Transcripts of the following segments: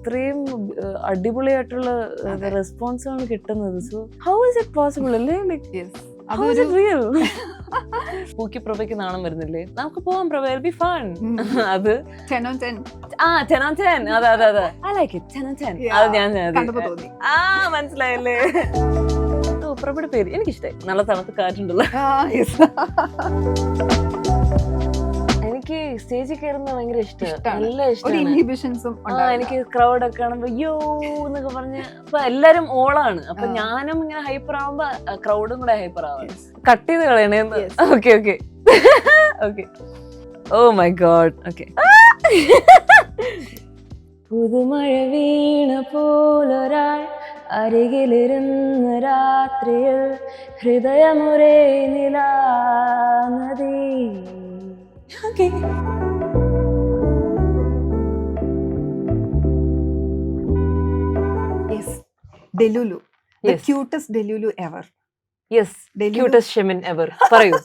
ഇത്രയും അടിപൊളിയായിട്ടുള്ള റെസ്പോൺസ് ആണ് കിട്ടുന്നത്. So how is it possible അല്ലേ? റിയൽ പൂക്കി പ്രഭയ്ക്ക് നാണം വരുന്നില്ലേ, നമുക്ക് പോവാം പ്രഭ, ബി ഫൺ. അത് 10 on 10. 10 on 10. അതെ ഐ ലൈക്ക് ഇറ്റ്. 10 on 10. അത് ഞാൻ മനസ്സിലായല്ലേ? പ്രഭയുടെ പേര് എനിക്കിഷ്ടായി. നല്ല തണുത്ത കാറ്റുണ്ടല്ലോ. എനിക്ക് സ്റ്റേജിൽ കയറുന്നത് ഭയങ്കര ഇഷ്ടമാണ്. നല്ല ഇഷ്ടമാണ്. എനിക്ക് ക്രൗഡ് ഒക്കെ കാണുമ്പോ യോ എന്നൊക്കെ പറഞ്ഞ് ഇപ്പൊ എല്ലാരും ഓളാണ്. അപ്പൊ ഞാനും ഇങ്ങനെ ഹൈപ്പർ ആവുമ്പോ ക്രൗഡും കൂടെ ഹൈപ്പർ ആവാണ്. കട്ട് ചെയ്ത് കളയണേ. Okay okay okay. Oh my god. Okay. പുതുമഴ വീണ പോലൊരാൾ അരികിലിരുന്ന രാത്രിയിൽ ഹൃദയമൊരേ Nilanadi. Okay. Yes, Delulu. The cutest Delulu ever. Yes, cutest shaman ever. പറയൂ.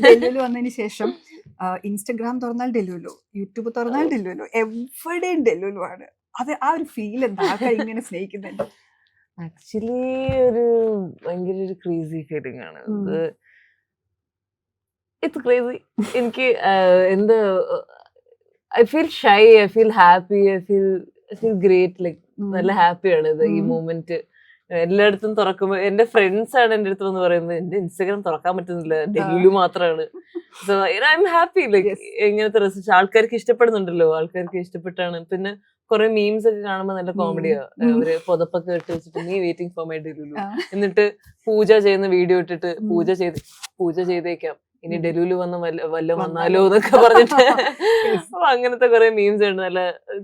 Delulu വന്നതിന് ശേഷം ഇൻസ്റ്റഗ്രാം തുറന്നാൽ ഡെലുലു, യൂട്യൂബ് തുറന്നാൽ ഡെലുലു, എവിടെയും ഡെലുലു ആണ്. അത് ആ ഒരു ഫീൽ എന്താ ആൾക്കാർ ഇങ്ങനെ സ്നേഹിക്കുന്നുണ്ട്? ആക്ച്വലി ഒരു ഭയങ്കര ഒരു ക്രേസി ഫീലിംഗ് ആണ്. It's crazy. എനിക്ക് എന്ത് I feel shy, I feel happy, I feel great. Like നല്ല ഹാപ്പിയാണ് ഇത് ഈ മൂമെന്റ്. എല്ലായിടത്തും തുറക്കുമ്പോ എന്റെ ഫ്രണ്ട്സ് ആണ് എന്റെ അടുത്ത് വന്ന് പറയുന്നത് എന്റെ ഇൻസ്റ്റാഗ്രാം തുറക്കാൻ പറ്റുന്നില്ല, ഡെലിലു മാത്രമാണ്. So I am happy. Like ഇങ്ങനത്തെ റെസിച്ച് ആൾക്കാർക്ക് ഇഷ്ടപ്പെടുന്നുണ്ടല്ലോ, ആൾക്കാർക്ക് ഇഷ്ടപ്പെട്ടാണ്. പിന്നെ കുറെ മീംസ് ഒക്കെ കാണുമ്പോ നല്ല കോമഡിയാ. അവര് പുതപ്പൊക്കെ ഇട്ട് വെച്ചിട്ട് നീ വെയിറ്റിംഗ് ഫോർ മൈ ഡെലുലു, എന്നിട്ട് പൂജ ചെയ്യുന്ന വീഡിയോ ഇട്ടിട്ട് പൂജ ചെയ്തേക്കാം, ഇനി ഡെലുലു വല്ല വന്നാലോ എന്നൊക്കെ പറഞ്ഞിട്ട് അങ്ങനത്തെ കുറെ മീംസ് ഉണ്ട്. നല്ല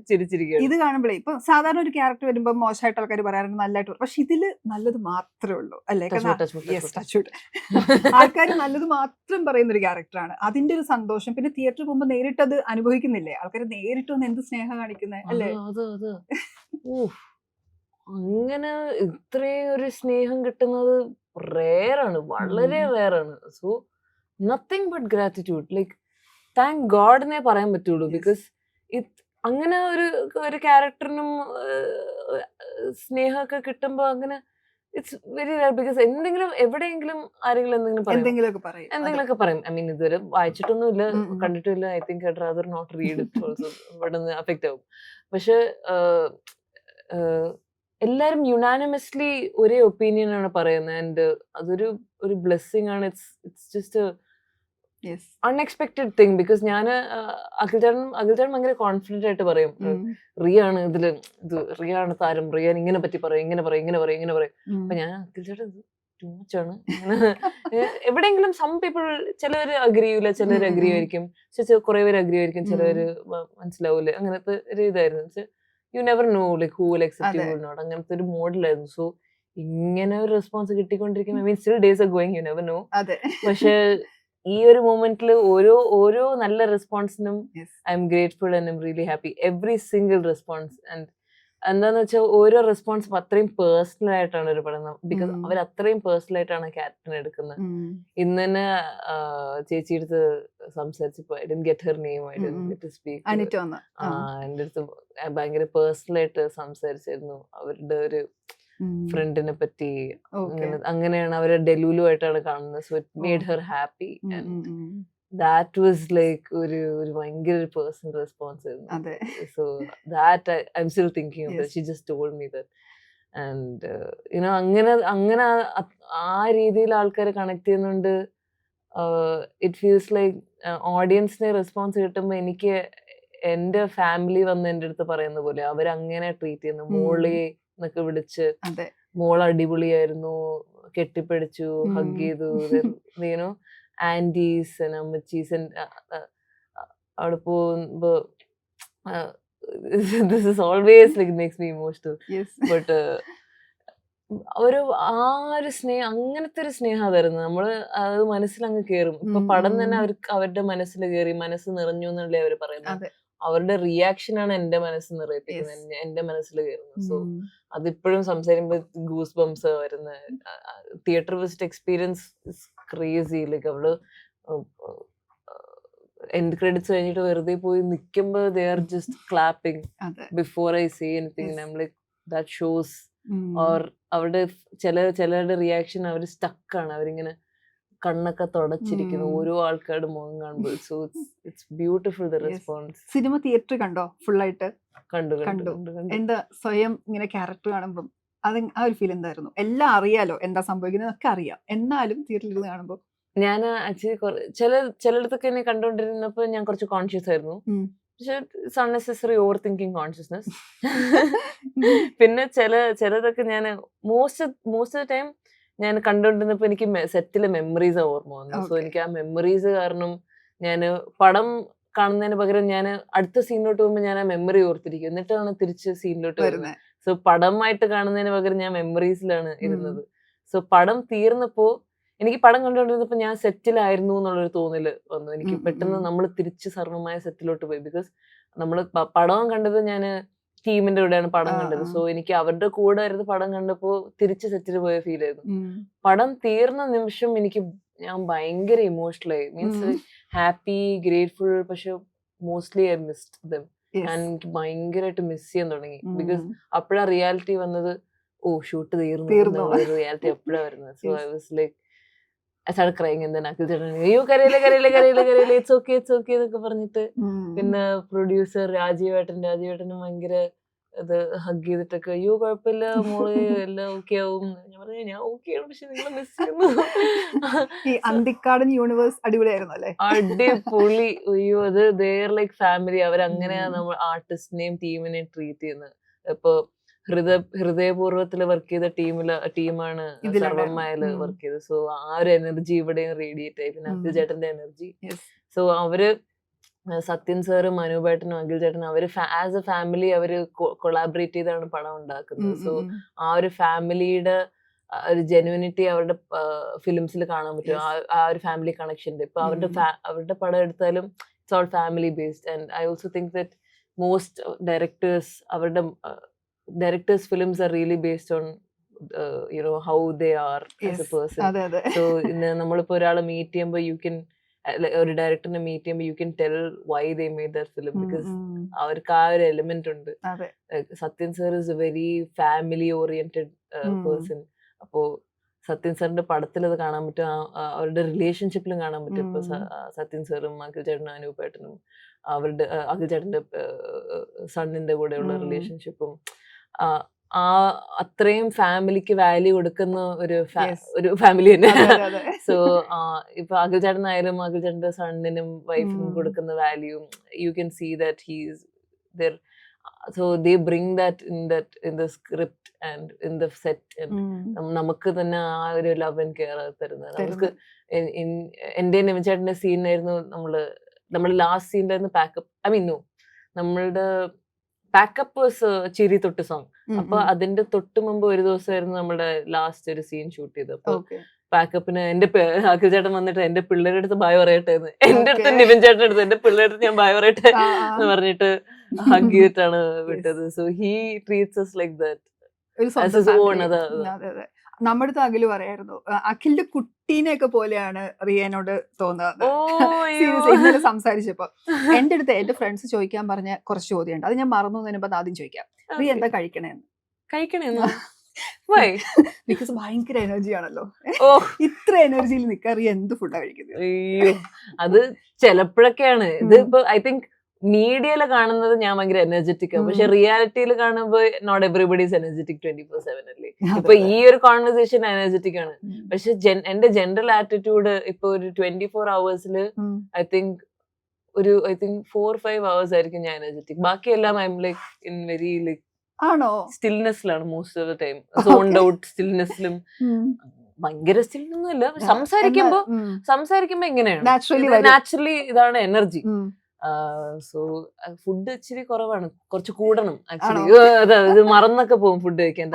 ചിരിച്ചിരിക്കുക ഇത് കാണുമ്പോഴേ. ഇപ്പൊ സാധാരണ ഒരു ക്യാരക്ടർ വരുമ്പോ മോശമായിട്ട് ആൾക്കാർ പറയാറുണ്ട്, നല്ലതായിട്ട്, പക്ഷെ ഇതില് നല്ലത് മാത്രമേ ഉള്ളൂ അല്ലേ? ആൾക്കാർ നല്ലത് മാത്രം പറയുന്ന ഒരു ക്യാരക്ടറാണ്. അതിന്റെ ഒരു സന്തോഷം. പിന്നെ തിയേറ്ററിൽ പോകുമ്പോ നേരിട്ട് അത് അനുഭവിക്കുന്നില്ലേ ആൾക്കാർ? നേരിട്ട് വന്ന് എന്ത് സ്നേഹം കാണിക്കുന്നത് അല്ലേ? അങ്ങനെ ഇത്രയും ഒരു സ്നേഹം കിട്ടുന്നത് റേറാണ്, വളരെ റേറാണ്. So nothing but gratitude. Like thank God എന്നേ പറയാൻ പറ്റുള്ളൂ. ബിക്കോസ് അങ്ങനെ ഒരു ക്യാരക്ടറിനും സ്നേഹമൊക്കെ കിട്ടുമ്പോ അങ്ങനെ ഇറ്റ്സ് വെരി റെയർ. ബിക്കോസ് എന്തെങ്കിലും എവിടെയെങ്കിലും ആരെങ്കിലും എന്തെങ്കിലുമൊക്കെ പറയും. ഐ മീൻ ഇതുവരെ വായിച്ചിട്ടൊന്നുമില്ല, കണ്ടിട്ടില്ല. I think I'd rather not read it also. ഇവിടെ അഫക്റ്റ് ആവും. പക്ഷെ എല്ലാരും യുനാനിമസ്ലി ഒരേ ഒപ്പീനിയൻ ആണ് പറയുന്നത്. ആൻഡ് അതൊരു ബ്ലെസ്സിങ് ആണ്. It's just unexpected thing. Because ഞാൻ അഖിൽചേട്ടൻ ഭയങ്കര കോൺഫിഡന്റ് ആയിട്ട് പറയും, റിയാണ് ഇതില്, റിയാണ് താരം, റിയാൻ ഇങ്ങനെ പറ്റി പറയും, ഇങ്ങനെ പറയും. അപ്പൊ ഞാൻ അഖിൽചേട്ടൻ ടൂ മച്ച് ആണ്. എവിടെയെങ്കിലും സം പീപ്പിൾ, ചിലവര് അഗ്രി ചെയ്യൂല, ചിലവര് അഗ്രി ആയിരിക്കും, കുറെ പേര് അഗ്രി ആയിരിക്കും, ചിലവര് മനസ്സിലാവൂല. അങ്ങനത്തെ ഒരു ഇതായിരുന്നു. You never know like who will accept you or not. അങ്ങനത്തെ ഒരു മോഡലായിരുന്നു. സോ ഇങ്ങനെ ഒരു റെസ്പോൺസ് കിട്ടിക്കൊണ്ടിരിക്കും. I mean still days are going, you never know. പക്ഷെ ഈ ഒരു മൊമെന്റിൽ ഓരോ നല്ല റെസ്പോൺസിനും I'm grateful and I'm really happy. Every single response. And എന്താന്ന് വെച്ചാൽ ഓരോ റെസ്പോൺസും അത്രയും പേഴ്സണൽ ആയിട്ടാണ് ഒരു പടം. ബിക്കോസ് അവർ അത്രയും പേഴ്സണൽ ആയിട്ടാണ് ക്യാരക്ടറിനെ എടുക്കുന്നത്. ഇന്ന് തന്നെ ചേച്ചി അടുത്ത് സംസാരിച്ചപ്പോ I didn't get her name, I didn't get to speak. എന്റെ അടുത്ത് ഭയങ്കര പേഴ്സണൽ ആയിട്ട് സംസാരിച്ചിരുന്നു അവരുടെ ഒരു ഫ്രണ്ടിനെ പറ്റി. അങ്ങനെയാണ് അവരെ ഡെലുലു ആയിട്ടാണ് കാണുന്നത്. So it made her happy. That was like ഒരു ഭയങ്കര ഒരു പേഴ്സണൽ റെസ്പോൺസ് ആയിരുന്നു. So that I am still thinking of. She just told me that. And you know അങ്ങനെ ആ രീതിയിൽ ആൾക്കാരെ കണക്ട് ചെയ്യുന്നുണ്ട്. ഇറ്റ് ഫീൽസ് ലൈക്ക് ഓഡിയൻസിന് റെസ്പോൺസ് കിട്ടുമ്പോൾ എനിക്ക് എന്റെ ഫാമിലി വന്ന് എന്റെ അടുത്ത് പറയുന്ന പോലെ അവരങ്ങനെ ട്രീറ്റ് ചെയ്യുന്നു. മോളി എന്നൊക്കെ വിളിച്ച്, മോൾ അടിപൊളിയായിരുന്നു, കെട്ടിപ്പിടിച്ചു, ഹഗ് ചെയ്തു. യുനോ ആന്റീസ് ആൻഡ് അമ്മച്ചീസ് അവിടെ പോകുമ്പോ this is always like makes me emotional. But ഒരു സ്നേഹം, അങ്ങനത്തെ ഒരു സ്നേഹം തരുന്നത്. നമ്മള് അത് മനസ്സിലങ്ങ് കേറും. ഇപ്പൊ പടം തന്നെ അവരുടെ മനസ്സിൽ കയറി, മനസ്സ് നിറഞ്ഞു എന്നല്ലേ അവര് പറയുന്നത്. അവരുടെ റിയാക്ഷൻ ആണ് എന്റെ മനസ്സ് നിറയിപ്പിക്കുന്നത്, എന്റെ മനസ്സിൽ കയറുന്നത്. സോ അതിപ്പോഴും സംസാരിക്കുമ്പോ ഗൂസ് ബംസ് വരുന്ന theatre visit experience crazy. Like അവള് എൻഡ് ക്രെഡിറ്റ്സ് കഴിഞ്ഞിട്ട് വെറുതെ പോയി നിൽക്കുമ്പോൾ ദേ ആർ ജസ്റ്റ് ക്ലാപ്പിംഗ് അതെ before I say anything. Yes. നമ്മൾ ദാറ്റ് ഷോസ് ഉം. ഓർ അവിടെ ചിലരുടെ റിയാക്ഷൻ അവർ സ്റ്റക്കാണ്, അവരിങ്ങനെ കണ്ണൊക്കെ തുടച്ചിരിക്കുന്നു ഉം. ഓരോ ആൾക്കാരുടെ മുഖം കാണുമ്പോൾ. So it's beautiful the Yes. Response. Cinema theatre കണ്ടോ ഫുള്ളായിട്ട്? കണ്ടു കണ്ടു കണ്ടു. കണ്ടു കണ്ടു. എന്താ സ്വയം ഇങ്ങനെ ക്യാരക്ടർ കാണുമ്പോൾ അത് ആ ഒരു ഫീൽ എന്തായിരുന്നു? എല്ലാം അറിയാലോ എന്താ സംഭവിക്കുന്നതൊക്കെ അറിയാം, എന്നാലും തിയേറ്ററിൽ ഇരുന്ന് കാണുമ്പോൾ ഞാൻ ആക്ച്വലി ചിലയിടത്തൊക്കെ എന്നെ കണ്ടുകൊണ്ടിരുന്നപ്പോൾ ഞാൻ കുറച്ച് കോൺഷ്യസ് ആയിരുന്നു. പക്ഷെ it's unnecessary over thinking consciousness. പിന്നെ ചിലതൊക്കെ ഞാൻ മോസ്റ്റ് ടൈം ഞാൻ കണ്ടുകൊണ്ടിരുന്നപ്പോൾ എനിക്ക് സെറ്റിലെ മെമ്മറീസ് ഓർമ്മ വന്നു. So Okay. എനിക്ക് ആ മെമ്മറീസ് കാരണം ഞാൻ പടം കാണുന്നതിന് പകരം ഞാൻ അടുത്ത സീനിലോട്ട് പോകുമ്പോൾ ഞാൻ ആ മെമ്മറി ഓർത്തിരിക്കും, എന്നിട്ടാണ് തിരിച്ച് സീനിലോട്ട് വരുന്നത്. വരുന്നത്. സോ പടമായിട്ട് കാണുന്നതിന് പകരം ഞാൻ മെമ്മറീസിലാണ് ഇരുന്നത്. സോ പടം തീർന്നപ്പോ എനിക്ക് പടം കണ്ടുകൊണ്ടിരുന്നപ്പോ ഞാൻ സെറ്റിലായിരുന്നു എന്നുള്ളൊരു തോന്നല് വന്നു എനിക്ക്. പെട്ടെന്ന് നമ്മൾ തിരിച്ച് സർവമായ സെറ്റിലോട്ട് പോയി. ബിക്കോസ് നമ്മൾ പടം കണ്ടത് ഞാൻ ടീമിന്റെ കൂടെയാണ് പടം കണ്ടത്. സോ എനിക്ക് അവരുടെ കൂടെ ആയിരുന്നു പടം കണ്ടപ്പോ തിരിച്ച് സെറ്റിൽ പോയ ഫീൽ ആയിരുന്നു. പടം തീർന്ന നിമിഷം ഞാൻ ഭയങ്കര ഇമോഷണൽ ആയി. മീൻസ് ഹാപ്പി, ഗ്രേറ്റ്ഫുൾ, പക്ഷെ മോസ്റ്റ്ലി ഐ മിസ്ഡ് ദം. ഞാൻ എനിക്ക് ഭയങ്കരമായിട്ട് മിസ് ചെയ്യാൻ തുടങ്ങി. ബിക്കോസ് അപ്പോഴാ റിയാലിറ്റി വന്നത്, ഓ ഷൂട്ട് തീർന്നു റിയാലിറ്റി എപ്പോഴാ വരുന്നത്. So I was like I started crying and then Akhil ചേട്ടൻ അയ്യോ കരയില്ല ഇറ്റ്സ് ഓക്കെ എന്നൊക്കെ പറഞ്ഞിട്ട്, പിന്നെ പ്രൊഡ്യൂസർ രാജീവേട്ടനും ഭയങ്കര ഇത് ഹഗ് ചെയ്തിട്ടൊക്കെ അയ്യോ കുഴപ്പമില്ല മോള് എല്ലാം ഓക്കെ ആവും. ഞാൻ പറഞ്ഞു ഞാൻ ഓക്കെ ആണ്, പക്ഷെ നിങ്ങളെ മിസ് ചെയ്യുന്നു. ഈ അന്തിക്കാടൻ യൂണിവേഴ്സ് അടിപൊളിയായിരുന്നു അല്ലേ? അടിപൊളി. അയ്യോ അത് ദെയർ ലൈക്ക് ഫാമിലി. അവരങ്ങനെയാണ് നമ്മൾ ആർട്ടിസ്റ്റിനെയും ടീമിനെയും ട്രീറ്റ് ചെയ്യുന്നത്. ഇപ്പൊ ഹൃദയപൂർവ്വത്തില് വർക്ക് ചെയ്ത ടീമാണ് സർവമ്മയില് വർക്ക് ചെയ്തത്. സോ ആ ഒരു എനർജി ഇവിടെയും റേഡിയേറ്റ് ആയി. പിന്നെ അഖിൽ ചേട്ടന്റെ എനർജി. സോ അവര് സത്യൻ സാറും മനൂപേട്ടനും അഖിൽ ചേട്ടനും അവര് ആസ് എ ഫാമിലി അവര് കൊളാബറേറ്റ് ചെയ്താണ് പടം ഉണ്ടാക്കുന്നത്. സോ ആ ഒരു ഫാമിലിയുടെ ഒരു ജെന്യൂനിറ്റി അവരുടെ ഫിലിംസിൽ കാണാൻ പറ്റും. ആ ഒരു ഫാമിലി കണക്ഷന്റെ. ഇപ്പൊ അവരുടെ പടം എടുത്താലും it's all family based. And I also think that most directors films are really based on how they are as a person. So നമ്മളിപ്പോ ഒരാളെ മീറ്റ് ചെയ്യുമ്പോൾ ഒരു ഡയറക്ടറിനെ മീറ്റ് ചെയ്യുമ്പോൾ you can tell why they made that film, because അവർക്ക് ആ ഒരു element ഉണ്ട്. Sathyan sir is A very family oriented person. അപ്പോ സത്യൻ സാറിന്റെ പടത്തിൽ അത് കാണാൻ പറ്റും, അവരുടെ റിലേഷൻഷിപ്പിലും കാണാൻ പറ്റും. ഇപ്പൊ സത്യൻ സാറും അഖിൽ ചേട്ടനും അനൂപേട്ടനും അവരുടെ അഖിൽ ചേട്ടന്റെ സണ്ണിന്റെ കൂടെയുള്ള റിലേഷൻഷിപ്പും ആ അത്രയും ഫാമിലിക്ക് വാല്യൂ കൊടുക്കുന്ന ഒരു ഫാമിലി തന്നെ. സോ ഇപ്പൊ അഖിൽ ചേട്ടനായാലും അഖിൽ ചേട്ടന്റെ സണ്ണിനും വൈഫിനും കൊടുക്കുന്ന value you can see that he's there. So they bring that in the script and in the set. നമുക്ക് തന്നെ ആ ഒരു ലവ് ആൻഡ് കെയർ തരുന്നത്. നമുക്ക് എന്റെ നിമിച്ചേട്ടന്റെ സീനായിരുന്നു നമ്മുടെ ലാസ്റ്റ് സീനിലായിരുന്നു പാക്കപ്പ്. നമ്മളുടെ പാക്കപ്പ് ചിരി തൊട്ട് സോങ്. അപ്പൊ അതിന്റെ തൊട്ട് മുമ്പ് ഒരു ദിവസമായിരുന്നു നമ്മുടെ ലാസ്റ്റ് ഒരു സീൻ ഷൂട്ട് ചെയ്തത്. അപ്പൊ പാക്കപ്പിന് അഖിൽ ചേട്ടൻ വന്നിട്ട് എന്റെ പിള്ളേരുടെ അടുത്ത് ബായ് പറയട്ടെ എന്ന്, എന്റെ അടുത്ത് നിവിൻ ചേട്ടന്റെ അടുത്ത് എന്റെ പിള്ളേരുടെ അടുത്ത് ഞാൻ ബായ് പറയട്ടെ എന്ന് പറഞ്ഞിട്ട് ഹഗ് ചെയ്തിട്ടാണ് വിട്ടത്. So he treats us like that. നമ്മുടെ അടുത്ത് അഖില് പറയായിരുന്നു, അഖിലിന്റെ കുട്ടീനെ ഒക്കെ പോലെയാണ് റിയനോട് തോന്നുന്നത്. ഇന്നലെ സംസാരിച്ചപ്പോ എന്റെ അടുത്ത് എന്റെ ഫ്രണ്ട്സ് ചോദിക്കാൻ പറഞ്ഞ കുറച്ച് ചോദ്യമുണ്ട്, അത് ഞാൻ മറന്നു തരുമ്പോ ആദ്യം ചോദിക്കാം. റിയ എന്താ കഴിക്കണേന്ന്? ബിക്കോസ് ഭയങ്കര എനർജി ആണല്ലോ. ഇത്ര എനർജിയിൽ നിൽക്കാൻ റിയ എന്ത് ഫുഡാ കഴിക്കുന്നത്? അയ്യോ അത് ചിലപ്പോഴൊക്കെയാണ്. ഇത് ഇപ്പൊ ഐ തിങ്ക് മീഡിയയില് കാണുന്നത് ഞാൻ ഭയങ്കര എനർജറ്റിക് ആണ്, പക്ഷെ റിയാലിറ്റിയിൽ കാണുമ്പോൾ നോട്ട് എവറിബഡി ഈസ് എനർജറ്റിക് 24/7 അല്ലേ. ഇപ്പൊ ഈ ഒരു കോൺവെർസേഷൻ എനർജറ്റിക് ആണ്, പക്ഷെ എന്റെ ജനറൽ ആറ്റിറ്റ്യൂഡ് ഇപ്പൊ ഒരു 24 hours ഐ തിങ്ക് 4-5 hours ആയിരിക്കും ഞാൻ എനർജറ്റിക്. ബാക്കിയെല്ലാം I'm like in very like സ്റ്റിൽനെസ്സിലാണ് most of the time. Zoned out സ്റ്റിൽനെസ്സിലും. ഭയങ്കര സ്റ്റിലൊന്നും ഇല്ല, സംസാരിക്കുമ്പോ എങ്ങനെയാണ് നാച്ചുറലി ഇതാണ് എനർജി. സോ ഫുഡ് ഇച്ചിരി കുറവാണ്, കുറച്ച് കൂടണം ആക്ച്വലി. ഇത് മറന്നൊക്കെ പോകും ഫുഡ് കഴിക്കാൻ.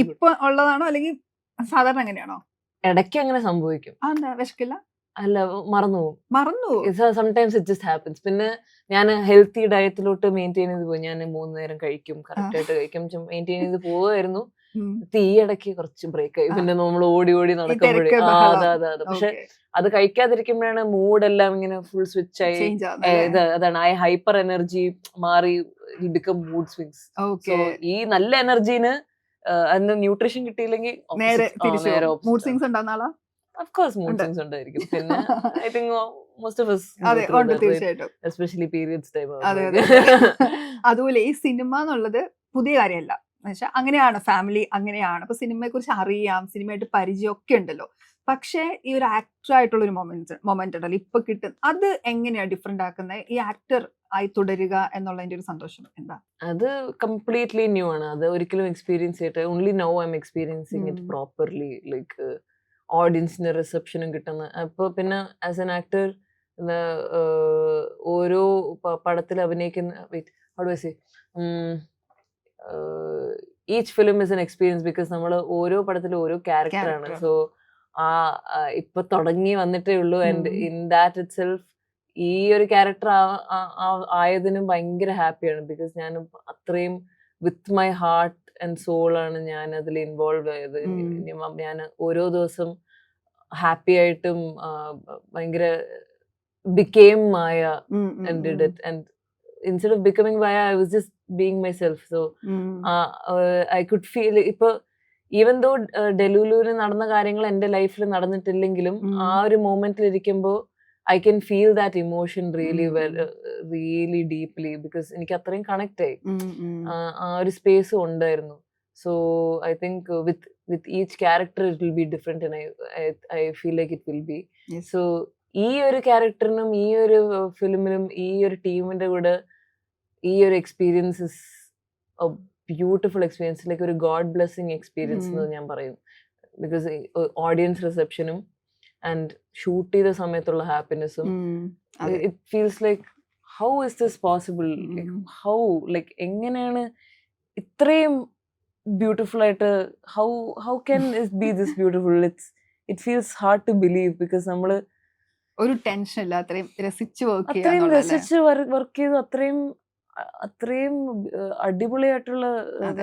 ഇപ്പൊ ഉള്ളതാണോ അല്ലെങ്കിൽ സാധാരണ എങ്ങനെയാണോ? ഇടയ്ക്ക് അങ്ങനെ സംഭവിക്കും. വിശക്കില്ല. അല്ല മറന്നു മറന്നു. Sometimes it just happens. പിന്നെ ഞാൻ ഹെൽത്തി ഡയറ്റിലോട്ട് മെയിൻറ്റെയിൻ ചെയ്ത് പോയി. ഞാൻ 3 നേരം കഴിക്കും, കറക്റ്റ് ആയിട്ട് കഴിക്കും, മെയിൻറ്റെയിൻ ചെയ്ത് പോവായിരുന്നു. ഈ ഇടയ്ക്ക് കുറച്ച് ബ്രേക്ക് ആയി. പിന്നെ നമ്മൾ ഓടി ഓടി നടക്കുമ്പോഴേ അതെ. പക്ഷെ അത് കഴിക്കാതിരിക്കുമ്പോഴാണ് മൂഡെല്ലാം ഇങ്ങനെ ഫുൾ സ്വിച്ച് ആയി. അതാണ് ആ ഹൈപ്പർ എനർജി മാറി ബിക്കം മൂഡ് സ്വിങ്സ്. സോ ഈ നല്ല എനർജീന് അതിന് ന്യൂട്രീഷൻ കിട്ടിയില്ലെങ്കിൽ നേരെ മൂഡ് സ്വിങ്സ് ഉണ്ടാകുന്ന ഓഫ് കോഴ്സ് മൂഡ് സ്വിങ്സ് ഉണ്ടായിരിക്കും. പിന്നെ I think most of us തീർച്ചയായിട്ടും, എസ്പെഷ്യലി പീരിയഡ്സ് ടൈം. അതുപോലെ ഈ സിനിമ എന്നുള്ളത് പുതിയ കാര്യമല്ല. എന്നുവെച്ചാൽ അങ്ങനെയാണ്, ഫാമിലി അങ്ങനെയാണ്. അപ്പൊ സിനിമയെ കുറിച്ച് അറിയാം, സിനിമയായിട്ട് പരിചയം ഒക്കെ ഉണ്ടല്ലോ. പക്ഷെ ഈ ഒരു ആക്ടർ ആയിട്ടുള്ള ഒരു മൊമെന്റ് ഉണ്ടല്ലോ ഇപ്പൊ കിട്ടും, അത് എങ്ങനെയാ ഡിഫറെന്റ് ആക്കുന്നത്? ഈ ആക്ടർ ആയി തുടരുക എന്നുള്ളതിന്റെ ഒരു സന്തോഷം എന്താ? അത് കംപ്ലീറ്റ്ലി ന്യൂ ആണ്. അത് ഒരിക്കലും എക്സ്പീരിയൻസ് ചെയ്തിട്ട് only now I'm experiencing it properly. Like ഓഡിയൻസിന്റെ റിസപ്ഷനും കിട്ടുന്ന. അപ്പൊ പിന്നെ ആസ് എൻ ആക്ടർ ഓരോ പടത്തിൽ അഭിനയിക്കുന്ന each film is an experience because നമ്മൾ ഓരോ പടത്തിലും ഓരോ ക്യാരക്ടറാണ്. സോ ഇപ്പൊ തുടങ്ങി വന്നിട്ടേ ഉള്ളൂ. And in that itself ഈ ഒരു ക്യാരക്ടർ ആയതിനും ഭയങ്കര ഹാപ്പിയാണ്. ബിക്കോസ് ഞാൻ അത്രയും with my heart and soul ആണ് ഞാൻ അതിൽ ഇൻവോൾവ് ആയത്. ഞാൻ ഓരോ ദിവസം ഹാപ്പി ആയിട്ടും ഭയങ്കര became Maya and did it. And instead of becoming Maya, I was just being myself. So I could feel ഇപ്പൊ ഈവൻ ദോ ഡെലൂലൂര് നടന്ന കാര്യങ്ങൾ എന്റെ ലൈഫിൽ നടന്നിട്ടില്ലെങ്കിലും ആ ഒരു മൊമെന്റിൽ ഇരിക്കുമ്പോൾ I can feel that emotion really deeply. Because എനിക്ക് അത്രയും കണക്ട് ആയി. ആ ഒരു സ്പേസ് ഉണ്ടായിരുന്നു. So I think with each character it will be different and I feel like it will be. So ഈ ഒരു ക്യാരക്ടറിനും ഈ ഒരു ഫിലിമിനും ഈ ഒരു ടീമിന്റെ കൂടെ ഈ ഒരു എക്സ്പീരിയൻസ് ബ്യൂട്ടിഫുൾ എക്സ്പീരിയൻസ്. ലൈക്ക് ഒരു ഗോഡ് ബ്ലെസ്സിങ് എക്സ്പീരിയൻസ് എന്ന് ഞാൻ പറയും. ബിക്കോസ് ഓഡിയൻസ് റിസപ്ഷനും ആൻഡ് ഷൂട്ട് ചെയ്ത സമയത്തുള്ള ഹാപ്പിനെസ്സും it feels like how is this possible? How like എങ്ങനെയാണ് ഇത്രയും ബ്യൂട്ടിഫുൾ ആയിട്ട് how can it be this beautiful? It feels hard to believe. Because നമ്മള് ഒരു ടെൻഷൻ ഇല്ല, അത്രയും രസിച്ച് വർക്ക് ചെയ്തു, അത്രയും അടിപൊളിയായിട്ടുള്ള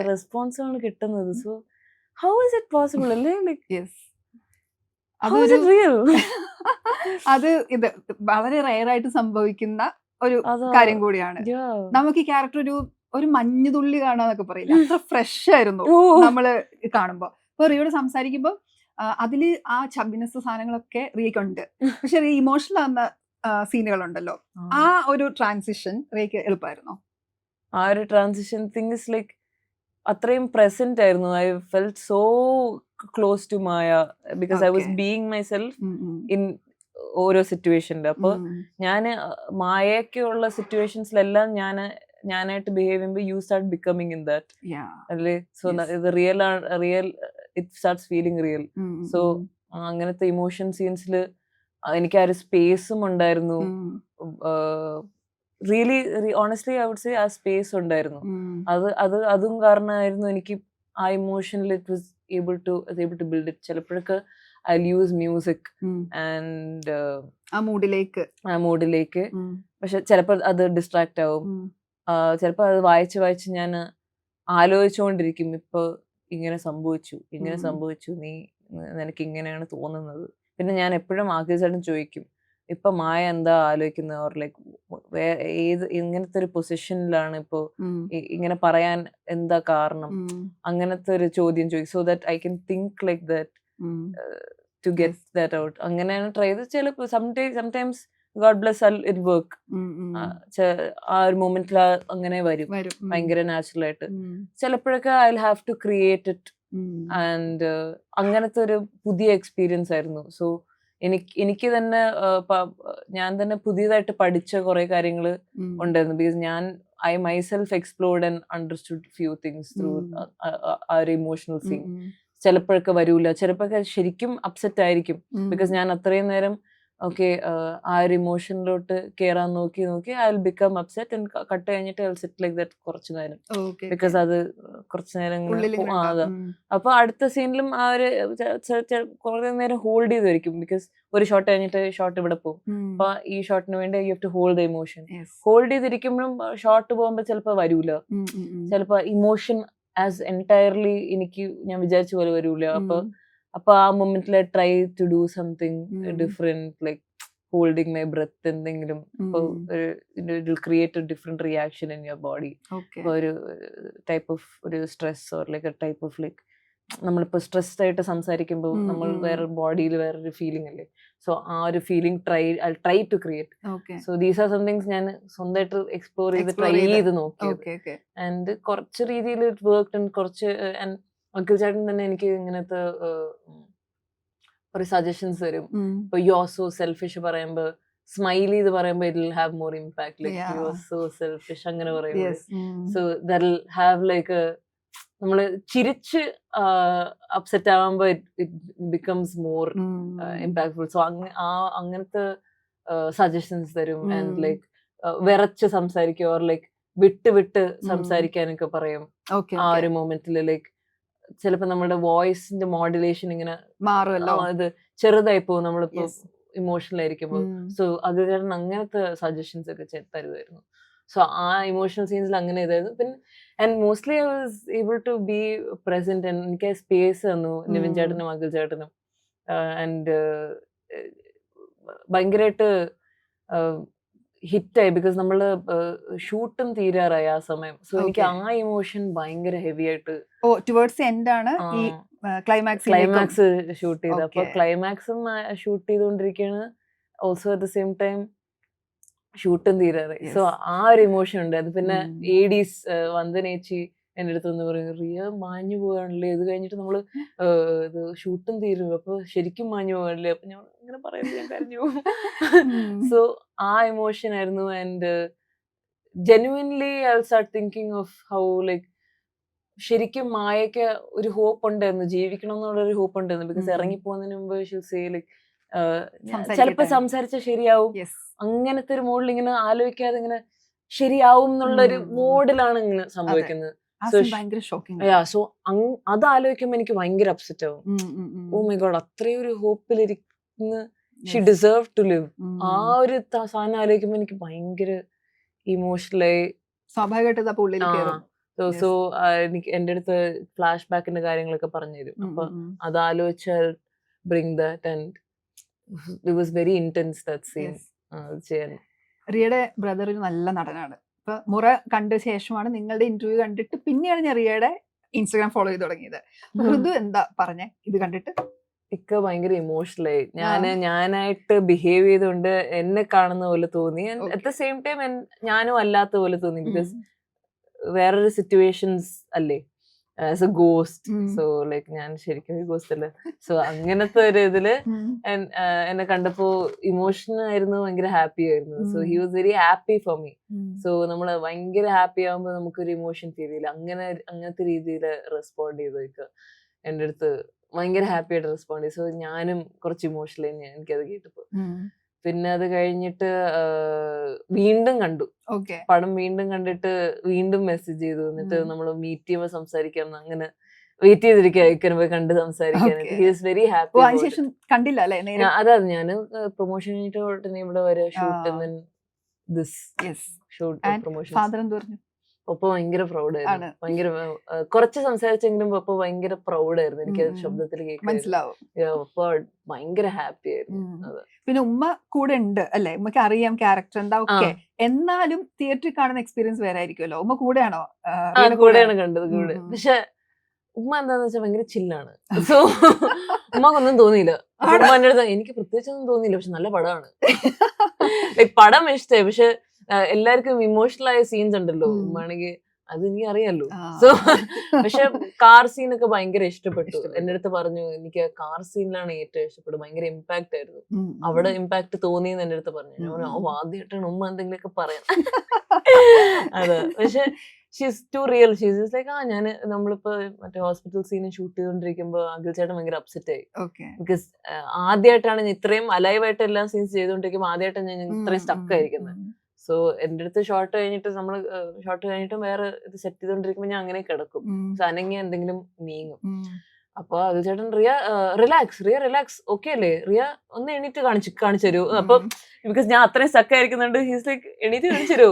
റെസ്പോൺസ് ആണ് കിട്ടുന്നത്. So how is it possible അല്ലേ? അത് ഇത് വളരെ റെയർ ആയിട്ട് സംഭവിക്കുന്ന ഒരു കാര്യം കൂടിയാണ്. നമുക്ക് ഈ ക്യാരക്ടർ ഒരു മഞ്ഞുതുള്ളി കാണാന്നൊക്കെ പറയില്ല, അത്ര ഫ്രഷ് ആയിരുന്നു നമ്മള് കാണുമ്പോ. ഇപ്പൊ റിയോട് സംസാരിക്കുമ്പോ അതില് ആ ചബിനെസ് സാധനങ്ങളൊക്കെ റിയക്ക് ഉണ്ട്. പക്ഷെ റീ ഇമോഷണൽ ആവുന്ന സീനുകളുണ്ടല്ലോ, ആ ഒരു ട്രാൻസിഷൻ റിയക്ക് എളുപ്പമായിരുന്നോ? ആ ഒരു ട്രാൻസിഷൻ തിങ് ഇസ് ലൈക്ക് അത്രയും പ്രസന്റ് ആയിരുന്നു. I felt so close to Maya because I was being myself in ഓരോ സിറ്റുവേഷനിൽ. അപ്പൊ ഞാന് മായക്കുള്ള സിറ്റുവേഷൻസിലെല്ലാം ഞാനായിട്ട് ബിഹേവ് ചെയ്യുമ്പോൾ you start becoming in that അല്ലേ. സോ ഇത് real it starts feeling real. So അങ്ങനത്തെ ഇമോഷൻ സീൻസിൽ എനിക്ക് ആ ഒരു സ്പേസും ഉണ്ടായിരുന്നു. Really honestly I would say ആ സ്പേസ് ഉണ്ടായിരുന്നു. അതും കാരണമായിരുന്നു എനിക്ക് ആ ഇമോഷനിൽ it was able to build it. ചിലപ്പോഴൊക്കെ ഐ യൂസ് മ്യൂസിക് ആൻഡ് ആ മൂഡിലേക്ക്. പക്ഷെ ചിലപ്പോൾ അത് ഡിസ്ട്രാക്ട് ആവും. ചിലപ്പോൾ അത് വായിച്ച് ഞാൻ ആലോചിച്ചുകൊണ്ടിരിക്കും, ഇപ്പൊ ഇങ്ങനെ സംഭവിച്ചു, നിനക്ക് ഇങ്ങനെയാണ് തോന്നുന്നത്. പിന്നെ ഞാൻ എപ്പോഴും ആഗ്രഹിച്ചായിട്ടും ചോദിക്കും, ഇപ്പൊ മായ എന്താ ആലോചിക്കുന്നത്? ഓർ ലൈക്ക് ഇങ്ങനത്തെ ഒരു പൊസിഷനിലാണ് ഇപ്പൊ ഇങ്ങനെ പറയാൻ എന്താ കാരണം? അങ്ങനത്തെ ഒരു ചോദ്യം ചോദിക്കും. So that I can think like that to get that out. അങ്ങനെയാണ് ട്രൈ ചെയ്ത്. ചിലപ്പോൾ sometimes God bless it work. ആ ഒരു മൊമെന്റിൽ അങ്ങനെ വരും ഭയങ്കര നാച്ചുറൽ ആയിട്ട്. ചിലപ്പോഴൊക്കെ I will have to create it. And അങ്ങനത്തെ ഒരു പുതിയ എക്സ്പീരിയൻസ് ആയിരുന്നു. സോ എനിക്ക് തന്നെ ഞാൻ തന്നെ പുതിയതായിട്ട് പഠിച്ച കുറെ കാര്യങ്ങൾ ഉണ്ടായിരുന്നു. Because I myself explored and understood few things through ആ ഒരു ഇമോഷണൽ സീൻ. ചിലപ്പോഴൊക്കെ വരൂല, ചിലപ്പോഴൊക്കെ ശരിക്കും അപ്സെറ്റ് ആയിരിക്കും. ബിക്കോസ് ഞാൻ അത്രയും നേരം ഓക്കെ ആ ഒരു ഇമോഷനിലോട്ട് കയറാൻ നോക്കി I will become upset and cut കഴിഞ്ഞിട്ട് I will sit like that കുറച്ചു നേരം, ബിക്കോസ് അത് കുറച്ചു നേരം ഇങ്ങനെ അതാ. അപ്പൊ അടുത്ത സീനിലും ആ ഒരു കുറെ നേരം ഹോൾഡ് ചെയ്ത് വരിക്കും, ബിക്കോസ് ഒരു ഷോട്ട് കഴിഞ്ഞിട്ട് ഷോട്ട് ഇവിടെ പോകും. അപ്പൊ ഈ ഷോട്ടിന് വേണ്ടി you have to hold the emotion. Hold ചെയ്തിരിക്കുമ്പോഴും ഷോട്ട് പോകുമ്പോ ചിലപ്പോ വരൂല, ചിലപ്പോ ഇമോഷൻ ആസ് എൻറ്റയർലി എനിക്ക് ഞാൻ വിചാരിച്ച പോലെ വരൂല. അപ്പൊ ആ മൊമെന്റിൽ try to do something different, like holding my breath എന്തെങ്കിലും. ഒരു create a different reaction in your body. ഒരു ടൈപ്പ് ഓഫ് ഒരു stress or like a type of like നമ്മളിപ്പോ സ്ട്രെസ്ഡ് ആയിട്ട് സംസാരിക്കുമ്പോൾ നമ്മൾ വേറെ ബോഡിയിൽ വേറൊരു ഫീലിംഗ് അല്ലേ. സോ ആ ഒരു feeling try to create. So these are somethings ഞാൻ സ്വന്തമായിട്ട് എക്സ്പ്ലോർ ചെയ്ത് ട്രൈ ചെയ്ത് നോക്കിയത്. ആൻഡ് കുറച്ച് രീതിയിൽ ഇറ്റ് വർക്ക്. കുറച്ച് അങ്കിൾ ചേട്ടൻ തന്നെ എനിക്ക് ഇങ്ങനത്തെ ഒരു സജഷൻസ് തരും. ഇപ്പൊ യു ആർ സോ സെൽഫിഷ് പറയുമ്പോ സ്മൈൽ ചെയ്ത് പറയുമ്പോ it will have more impact, like you are so selfish അങ്ങനെ പറയുമ്പോൾ. So that will have like നമ്മള് ചിരിച്ച് അപ്സെറ്റ് ആവുമ്പോ it becomes more impactful. So അങ്ങനത്തെ സജഷൻസ് തരും. ആൻഡ് ലൈക്ക് വിറച്ച് സംസാരിക്കുക ഓർ ലൈക്ക് വിട്ട് സംസാരിക്കാനൊക്കെ പറയും ആ ഒരു മൊമെന്റിൽ. ലൈക്ക് ചിലപ്പോ നമ്മുടെ വോയിസിന്റെ മോഡുലേഷൻ ഇങ്ങനെ മാറുമല്ലോ, അത് ചെറുതായി പോകും നമ്മളിപ്പോ ഇമോഷണൽ ആയിരിക്കുമ്പോ. സോ അത് കാരണം അങ്ങനത്തെ സജഷൻസ് ഒക്കെ തരുമായിരുന്നു. സോ ആ ഇമോഷണൽ സീൻസിൽ അങ്ങനെ ഇതായിരുന്നു. പിന്നെ and mostly I was able to be present. എനിക്ക് സ്പേസ് തന്നു നിവിൻ ചേട്ടനും അഖിൽ ചേട്ടനും. ആൻഡ് ഭയങ്കരമായിട്ട് ഹിറ്റായി, ബിക്കോസ് നമ്മള് ഷൂട്ടും തീരാറായി ആ സമയം. സോ എനിക്ക് ആ ഇമോഷൻ ഭയങ്കര ഹെവി ആയിട്ട് ക്ലൈമാക്സ് ഷൂട്ട് ചെയ്ത്. അപ്പൊ ക്ലൈമാക്സും ഷൂട്ട് ചെയ്തുകൊണ്ടിരിക്കുകയാണ്, also at the same time ഷൂട്ടും തീരാറായി. സോ ആ ഒരു ഇമോഷൻ ഉണ്ട്. അത് പിന്നെ ADs വന്ദനേച്ചി എൻ്റെ അടുത്ത് ഒന്ന് പറയും, റിയ മാഞ്ഞു പോകാണല്ലേ, ഇത് കഴിഞ്ഞിട്ട് നമ്മള് ഇത് ഷൂട്ടും തീരും, അപ്പൊ ശരിക്കും മാഞ്ഞു പോകാണല്ലേ. അപ്പൊ ഞാൻ ഇങ്ങനെ പറയുന്നത് ഞാൻ കരഞ്ഞു പോകും. സോ ആ ഇമോഷൻ ആയിരുന്നു. And genuinely I will start thinking of how like ശരിക്കും മായക്ക് ഒരു ഹോപ്പ് ഉണ്ടായിരുന്നു, ജീവിക്കണം എന്നുള്ളൊരു ഹോപ്പ് ഉണ്ടായിരുന്നു. ബിക്കോസ് ഇറങ്ങിപ്പോകുന്നതിന് മുമ്പ് ഷീൽ സേ ലൈക്ക് ചിലപ്പോ സംസാരിച്ചാൽ ശരിയാവും, അങ്ങനത്തെ ഒരു മോഡിൽ ഇങ്ങനെ ആലോചിക്കാതെ ഇങ്ങനെ ശരിയാവും എന്നുള്ളൊരു മോഡിലാണ് ഇങ്ങനെ സംഭവിക്കുന്നത്. സോ അത് ആലോചിക്കുമ്പോ എനിക്ക് ഭയങ്കര അപ്സെറ്റ് ആവും. ഓ മൈ ഗോഡ്, അത്രയും ഒരു ഹോപ്പിലിരിക്കുന്ന ഷി ഡിസേർവ് ടു ലിവ്. ആ ഒരു സാധനം ആലോചിക്കുമ്പോ എനിക്ക് ഭയങ്കര ഇമോഷണലായി സ്വാഭാവികമായിട്ട്. സോ എനിക്ക് എന്റെ അടുത്ത് ഫ്ലാഷ് ബാക്കിന്റെ കാര്യങ്ങളൊക്കെ പറഞ്ഞു തരും. അപ്പൊ അത് ആലോചിച്ചാൽ bring that and it was very intense that scene ചെയ്യാൻ. റിയയുടെ ബ്രദർ ഒരു നല്ല നടനാണ്. ഇപ്പൊ മുറ കണ്ട ശേഷമാണ് നിങ്ങളുടെ ഇന്റർവ്യൂ കണ്ടിട്ട് പിന്നെയാണ് ഞാൻ റിയയുടെ ഇൻസ്റ്റാഗ്രാം ഫോളോ ചെയ്ത് തുടങ്ങിയത്. ഋതു എന്താ പറഞ്ഞേ ഇത് കണ്ടിട്ട്? ഇക്ക ഭയങ്കര ഇമോഷണലായി. ഞാനായിട്ട് ബിഹേവ് ചെയ്തുകൊണ്ട് എന്നെ കാണുന്ന പോലെ തോന്നി. അറ്റ് ദ സെയിം ടൈം ഞാനും അല്ലാത്ത പോലെ തോന്നി. ബിക്കോസ് വേറൊരു സിറ്റുവേഷൻസ് അല്ലേ, as A ghost. So like ഞാൻ ശരിക്കും ഒരു ഗോസ്റ്റ് അല്ലേ. സോ അങ്ങനത്തെ ഒരു ഇതില് എന്നെ കണ്ടപ്പോ ഇമോഷൻ ആയിരുന്നു, ഭയങ്കര ഹാപ്പി ആയിരുന്നു. So he was very happy for me. So നമ്മള് ഭയങ്കര ഹാപ്പി ആകുമ്പോ നമുക്കൊരു ഇമോഷൻ ഫീൽ ചെയ്യില്ല. അങ്ങനത്തെ രീതിയിൽ റെസ്പോണ്ട് ചെയ്തേക്ക് എൻ്റെ അടുത്ത് ഭയങ്കര ഹാപ്പി ആയിട്ട് റെസ്പോണ്ട് ചെയ്തു. സോ ഞാനും കുറച്ച് ഇമോഷണൽ തന്നെയാണ് എനിക്കത് കേട്ടപ്പോ. പിന്നെ അത് കഴിഞ്ഞിട്ട് വീണ്ടും കണ്ടു പടം. വീണ്ടും കണ്ടിട്ട് വീണ്ടും മെസ്സേജ് ചെയ്തു. എന്നിട്ട് നമ്മള് മീറ്റ് ചെയ്യുമ്പോ സംസാരിക്കാം, അങ്ങനെ വെയിറ്റ് ചെയ്തിരിക്കുക പോയി കണ്ട് സംസാരിക്കാനായിട്ട്. He is very happy. കണ്ടില്ല അല്ലേ? അതെ, ഞാൻ പ്രൊമോഷൻ കഴിഞ്ഞിട്ട് ഇവിടെ വരെ ഷൂട്ട് പ്രൊമോഷൻ. പപ്പ ഭയങ്കര പ്രൗഡായിരുന്നു. ഭയങ്കര കുറച്ച് സംസാരിച്ചെങ്കിലും പപ്പ ഭയങ്കര പ്രൗഡായിരുന്നു. എനിക്ക് ശബ്ദത്തിൽ കേൾക്കാൻ പപ്പ ഭയങ്കര ഹാപ്പി ആയിരുന്നു. പിന്നെ ഉമ്മ കൂടെ ഉണ്ട് അല്ലെ? ഉമ്മക്ക് അറിയാം ക്യാരക്ടർ എന്താ ഒക്കെ. എന്നാലും തിയേറ്ററിൽ കാണുന്ന എക്സ്പീരിയൻസ് വേറെ ആയിരിക്കുമല്ലോ. ഉമ്മ കൂടെയാണോ? കൂടെയാണ് കണ്ടത്. കൂടെ. പക്ഷെ ഉമ്മ എന്താന്ന് വെച്ചാൽ ഭയങ്കര ചില്ലാണ്. സോ ഉമ്മക്കൊന്നും തോന്നിയില്ല. ഉമ്മ എൻ്റെ അടുത്ത് എനിക്ക് പ്രത്യേകിച്ചൊന്നും തോന്നിയില്ല, പക്ഷെ നല്ല പടമാണ്. ലൈക് പടം ഇഷ്ടമായി. പക്ഷെ എല്ലാവർക്കും ഇമോഷണൽ ആയ സീൻസ് ഉണ്ടല്ലോ, ഉമ്മാണെങ്കിൽ അത് എനിക്ക് അറിയാലോ. സോ പക്ഷെ കാർ സീനൊക്കെ ഭയങ്കര ഇഷ്ടപ്പെട്ടു. എന്റെ അടുത്ത് പറഞ്ഞു എനിക്ക് കാർ സീനിലാണ് ഏറ്റവും ഇഷ്ടപ്പെട്ടത്, ഭയങ്കര ഇമ്പാക്ട് ആയിരുന്നു, അവിടെ ഇമ്പാക്ട് തോന്നിയെന്ന് എന്റെ അടുത്ത് പറഞ്ഞു. ഞാൻ പറഞ്ഞു ആദ്യമായിട്ടാണ് ഉമ്മ എന്തെങ്കിലുമൊക്കെ പറയാൻ. അതെ, പക്ഷെ she's too real. She's like ഞാൻ നമ്മളിപ്പോ മറ്റേ ഹോസ്പിറ്റൽ സീന് ഷൂട്ട് ചെയ്തോണ്ടിരിക്കുമ്പോ അഖിൽ ചേട്ടൻ ഭയങ്കര അപ്സെറ്റ് ആയി. ബിക്കോസ് ആദ്യമായിട്ടാണ് ഞാൻ ഇത്രയും അലൈവായിട്ട് എല്ലാ സീൻസ് ചെയ്തോണ്ടിരിക്കുമ്പോൾ ആദ്യമായിട്ടാണ് ഞാൻ ഇത്രയും സ്റ്റക്ക് ആയിരിക്കുന്നത്. സോ എന്റെ അടുത്ത് ഷോട്ട് കഴിഞ്ഞിട്ടും വേറെ ഇത് സെറ്റ് ചെയ്തോണ്ടിരിക്കുമ്പോ ഞാൻ അങ്ങനെ കിടക്കും. അനങ്ങി എന്തെങ്കിലും നീങ്ങും. അപ്പൊ അഖിൽ ചേട്ടൻ റിലാക്സ് ഓക്കെ അല്ലേ റിയ, ഒന്ന് എണീറ്റ് കാണിച്ചു തരൂ. അപ്പൊ ബിക്കോസ് ഞാൻ അത്രയും സ്റ്റക്ക് ആയിരിക്കുന്നുണ്ട്, ഹീസ് ലൈക്ക് എണീറ്റ് കാണിച്ചു തരൂ,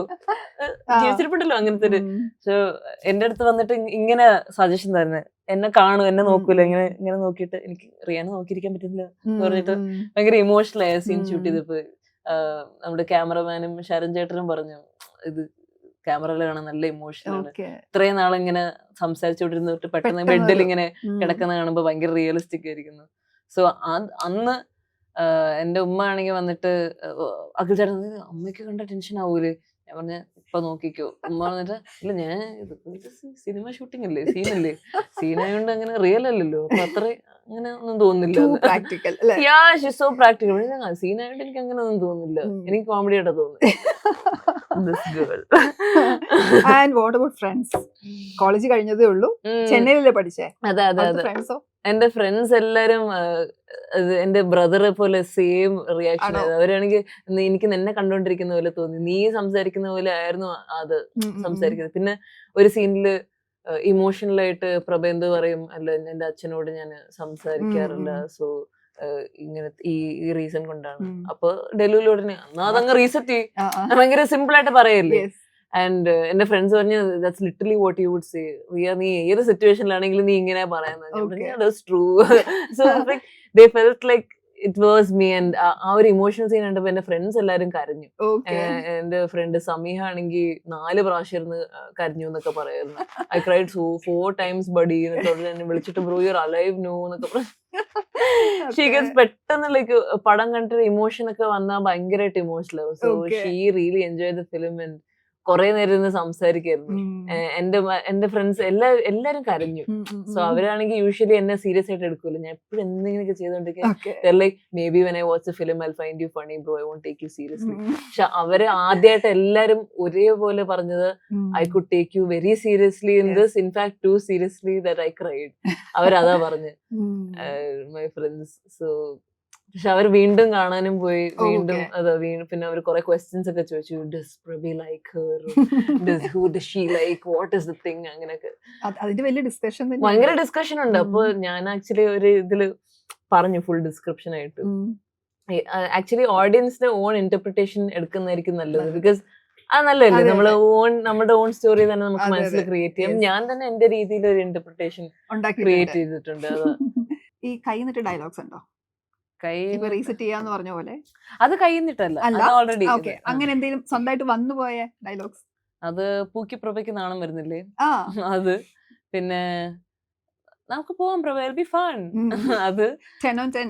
ജീവിച്ചിരിപ്പുണ്ടല്ലോ അങ്ങനത്തെ ഒരു. സോ എന്റെ അടുത്ത് വന്നിട്ട് ഇങ്ങനെ സജഷൻ തരുന്നത്, എന്നെ കാണും, എന്നെ നോക്കൂല, ഇങ്ങനെ നോക്കിയിട്ട് എനിക്ക് റിയാനെ നോക്കിയിരിക്കാൻ പറ്റുന്നില്ല എന്ന് പറഞ്ഞിട്ട് ഭയങ്കര ഇമോഷണൽ ആയ സീൻ ഷൂട്ട് ചെയ്തപ്പോ നമ്മുടെ ക്യാമറമാനും ശരൺ ചേട്ടനും പറഞ്ഞു, ഇത് ക്യാമറയിൽ കാണാൻ നല്ല ഇമോഷനാണ്. ഇത്രയും നാളിങ്ങനെ സംസാരിച്ചോണ്ടിരുന്നിട്ട് പെട്ടെന്ന് ബെഡിൽ ഇങ്ങനെ കിടക്കുന്ന കാണുമ്പോ ഭയങ്കര റിയലിസ്റ്റിക് ആയിരിക്കുന്നു. സോ അന്ന് എന്റെ ഉമ്മ ആണെങ്കിൽ വന്നിട്ട് അഖിൽ ചേട്ടൻ അമ്മയ്ക്ക് കണ്ട ടെൻഷൻ ആവൂലേ, ഞാൻ പറഞ്ഞ ഇപ്പൊ നോക്കിക്കോ. ഉമ്മ പറഞ്ഞിട്ട് ഇല്ല, ഞാൻ സിനിമ ഷൂട്ടിംഗ് അല്ലേ, സീനല്ലേ, സീനായോണ്ട് അങ്ങനെ റിയൽ അല്ലല്ലോ, അപ്പൊ അത്ര അങ്ങനെ ഒന്നും തോന്നുന്നില്ല. So practical. സീനായോണ്ട് എനിക്ക് അങ്ങനെ ഒന്നും തോന്നുന്നില്ല, എനിക്ക് കോമഡി ആയിട്ടാ തോന്നുന്നത്. കോളേജ് കഴിഞ്ഞതേ ഉള്ളൂ, ചെന്നൈയിലല്ലേ പഠിച്ചേ? അതെ അതെ അതെ. എന്റെ ഫ്രണ്ട്സ് എല്ലാരും എന്റെ ബ്രദറെ പോലെ സെയിം റിയാക്ഷൻ ആയിരുന്നു. അവരാണെങ്കിൽ എനിക്ക് എന്നെ കണ്ടോണ്ടിരിക്കുന്ന പോലെ തോന്നി, നീ സംസാരിക്കുന്ന പോലെ ആയിരുന്നു അത് സംസാരിക്കുന്നത്. പിന്നെ ഒരു സീനില് ഇമോഷണൽ ആയിട്ട് പ്രബന്ധു പറയും, അല്ല എന്റെ അച്ഛനോട് ഞാൻ സംസാരിക്കാറില്ല, സോ ഇങ്ങനെ ഈ റീസൺ കൊണ്ടാണ്. അപ്പൊ ഡെലുവിലോട് അതങ്ങ് റീസെറ്റ് ചെയ്യും, ഭയങ്കര സിമ്പിൾ ആയിട്ട് പറയല്ലേ. ആൻഡ് എന്റെ ഫ്രണ്ട്സ് പറഞ്ഞു, that's literally what you would say Riya, നീ ഏത് സിറ്റുവേഷനിലാണെങ്കിലും നീ ഇങ്ങനെ പറയുന്നത്. That's true. So like they felt like it was me. And ആ ഒരു ഇമോഷണൽ സീൻ കണ്ടപ്പോ എന്റെ ഫ്രണ്ട്സ് എല്ലാരും കരഞ്ഞു. എന്റെ ഫ്രണ്ട് സമീഹ ആണെങ്കിൽ 4 പ്രാവശ്യം ഇരുന്ന് കരഞ്ഞു എന്നൊക്കെ പറയായിരുന്നു. ഐ ക്രൈഡ് 4 times ബഡി എന്നൊക്കെ എന്നെ വിളിച്ചിട്ട് bro you are alive no എന്നൊക്കെ പറഞ്ഞു. ഷീ ഗെറ്റ്സ് പെട്ടെന്ന് ലൈക്ക് പടം കണ്ടിട്ട് ഇമോഷൻ ഒക്കെ വന്നാൽ ഭയങ്കരമായിട്ട് ഇമോഷണൽ ആവും. So she really enjoy the film and കൊറേ നേരം ഇരുന്ന് സംസാരിക്കായിരുന്നു. എന്റെ ഫ്രണ്ട്സ് എല്ലാരും കരഞ്ഞു. സോ അവരാണെങ്കിൽ യൂഷ്വലി എന്നെ സീരിയസ് ആയിട്ട് എടുക്കൂല, ഞാൻ എപ്പോഴും എന്തെങ്കിലുമൊക്കെ ചെയ്തോണ്ടിരിക്കും. Like maybe when I watch a film I find you funny bro, I won't take you seriously. പക്ഷെ അവര് ആദ്യമായിട്ട് എല്ലാരും ഒരേപോലെ പറഞ്ഞത്, I could take you very seriously in this, in fact too seriously that I cried. അവരതാ പറഞ്ഞ് my friends. So പക്ഷെ അവർ വീണ്ടും കാണാനും പോയി, വീണ്ടും പിന്നെ അവർ കുറെ ക്വസ്റ്റ്യൻസ് ഒക്കെ ചോദിച്ചു, does പ്രഭി like her, who does she like, what is the thing, അങ്ങനെയൊക്കെ ഭയങ്കര ഡിസ്കഷൻ ഉണ്ട്. അപ്പൊ ഞാൻ ആക്ച്വലി ഒരു ഇതില് പറഞ്ഞു ഫുൾ ഡിസ്ക്രിപ്ഷൻ ആയിട്ട്. ആക്ച്വലി ഓഡിയൻസിന്റെ ഓൺ ഇന്റർപ്രിട്ടേഷൻ എടുക്കുന്നതായിരിക്കും നല്ലത്. ബിക്കോസ് അത് നല്ലതല്ലേ, നമ്മുടെ ഓൺ സ്റ്റോറി തന്നെ നമുക്ക് മനസ്സിൽ ക്രിയേറ്റ് ചെയ്യാം. ഞാൻ തന്നെ എന്റെ രീതിയിൽ ഒരു ഇന്റർപ്രിട്ടേഷൻ ക്രിയേറ്റ് ചെയ്തിട്ടുണ്ട്. ഈ കൈന്നിട്ട് ഡയലോഗ്സ് ഉണ്ടോ? റീസെറ്റ് ചെയ്യാന്ന് പറഞ്ഞ പോലെ അത് കൈന്നിട്ടല്ല, ഓൾറെഡി അങ്ങനെ എന്തെങ്കിലും സ്വന്തമായിട്ട് വന്നുപോയ ഡയലോഗ്സ്? അത് പൂക്കി പ്രഭയ്ക്ക് നാണം വരുന്നില്ലേ, അത്. പിന്നെ നമുക്ക് പോവാം പ്രഭ, വിൽ ബി ഫൺ. അത് 10 on 10.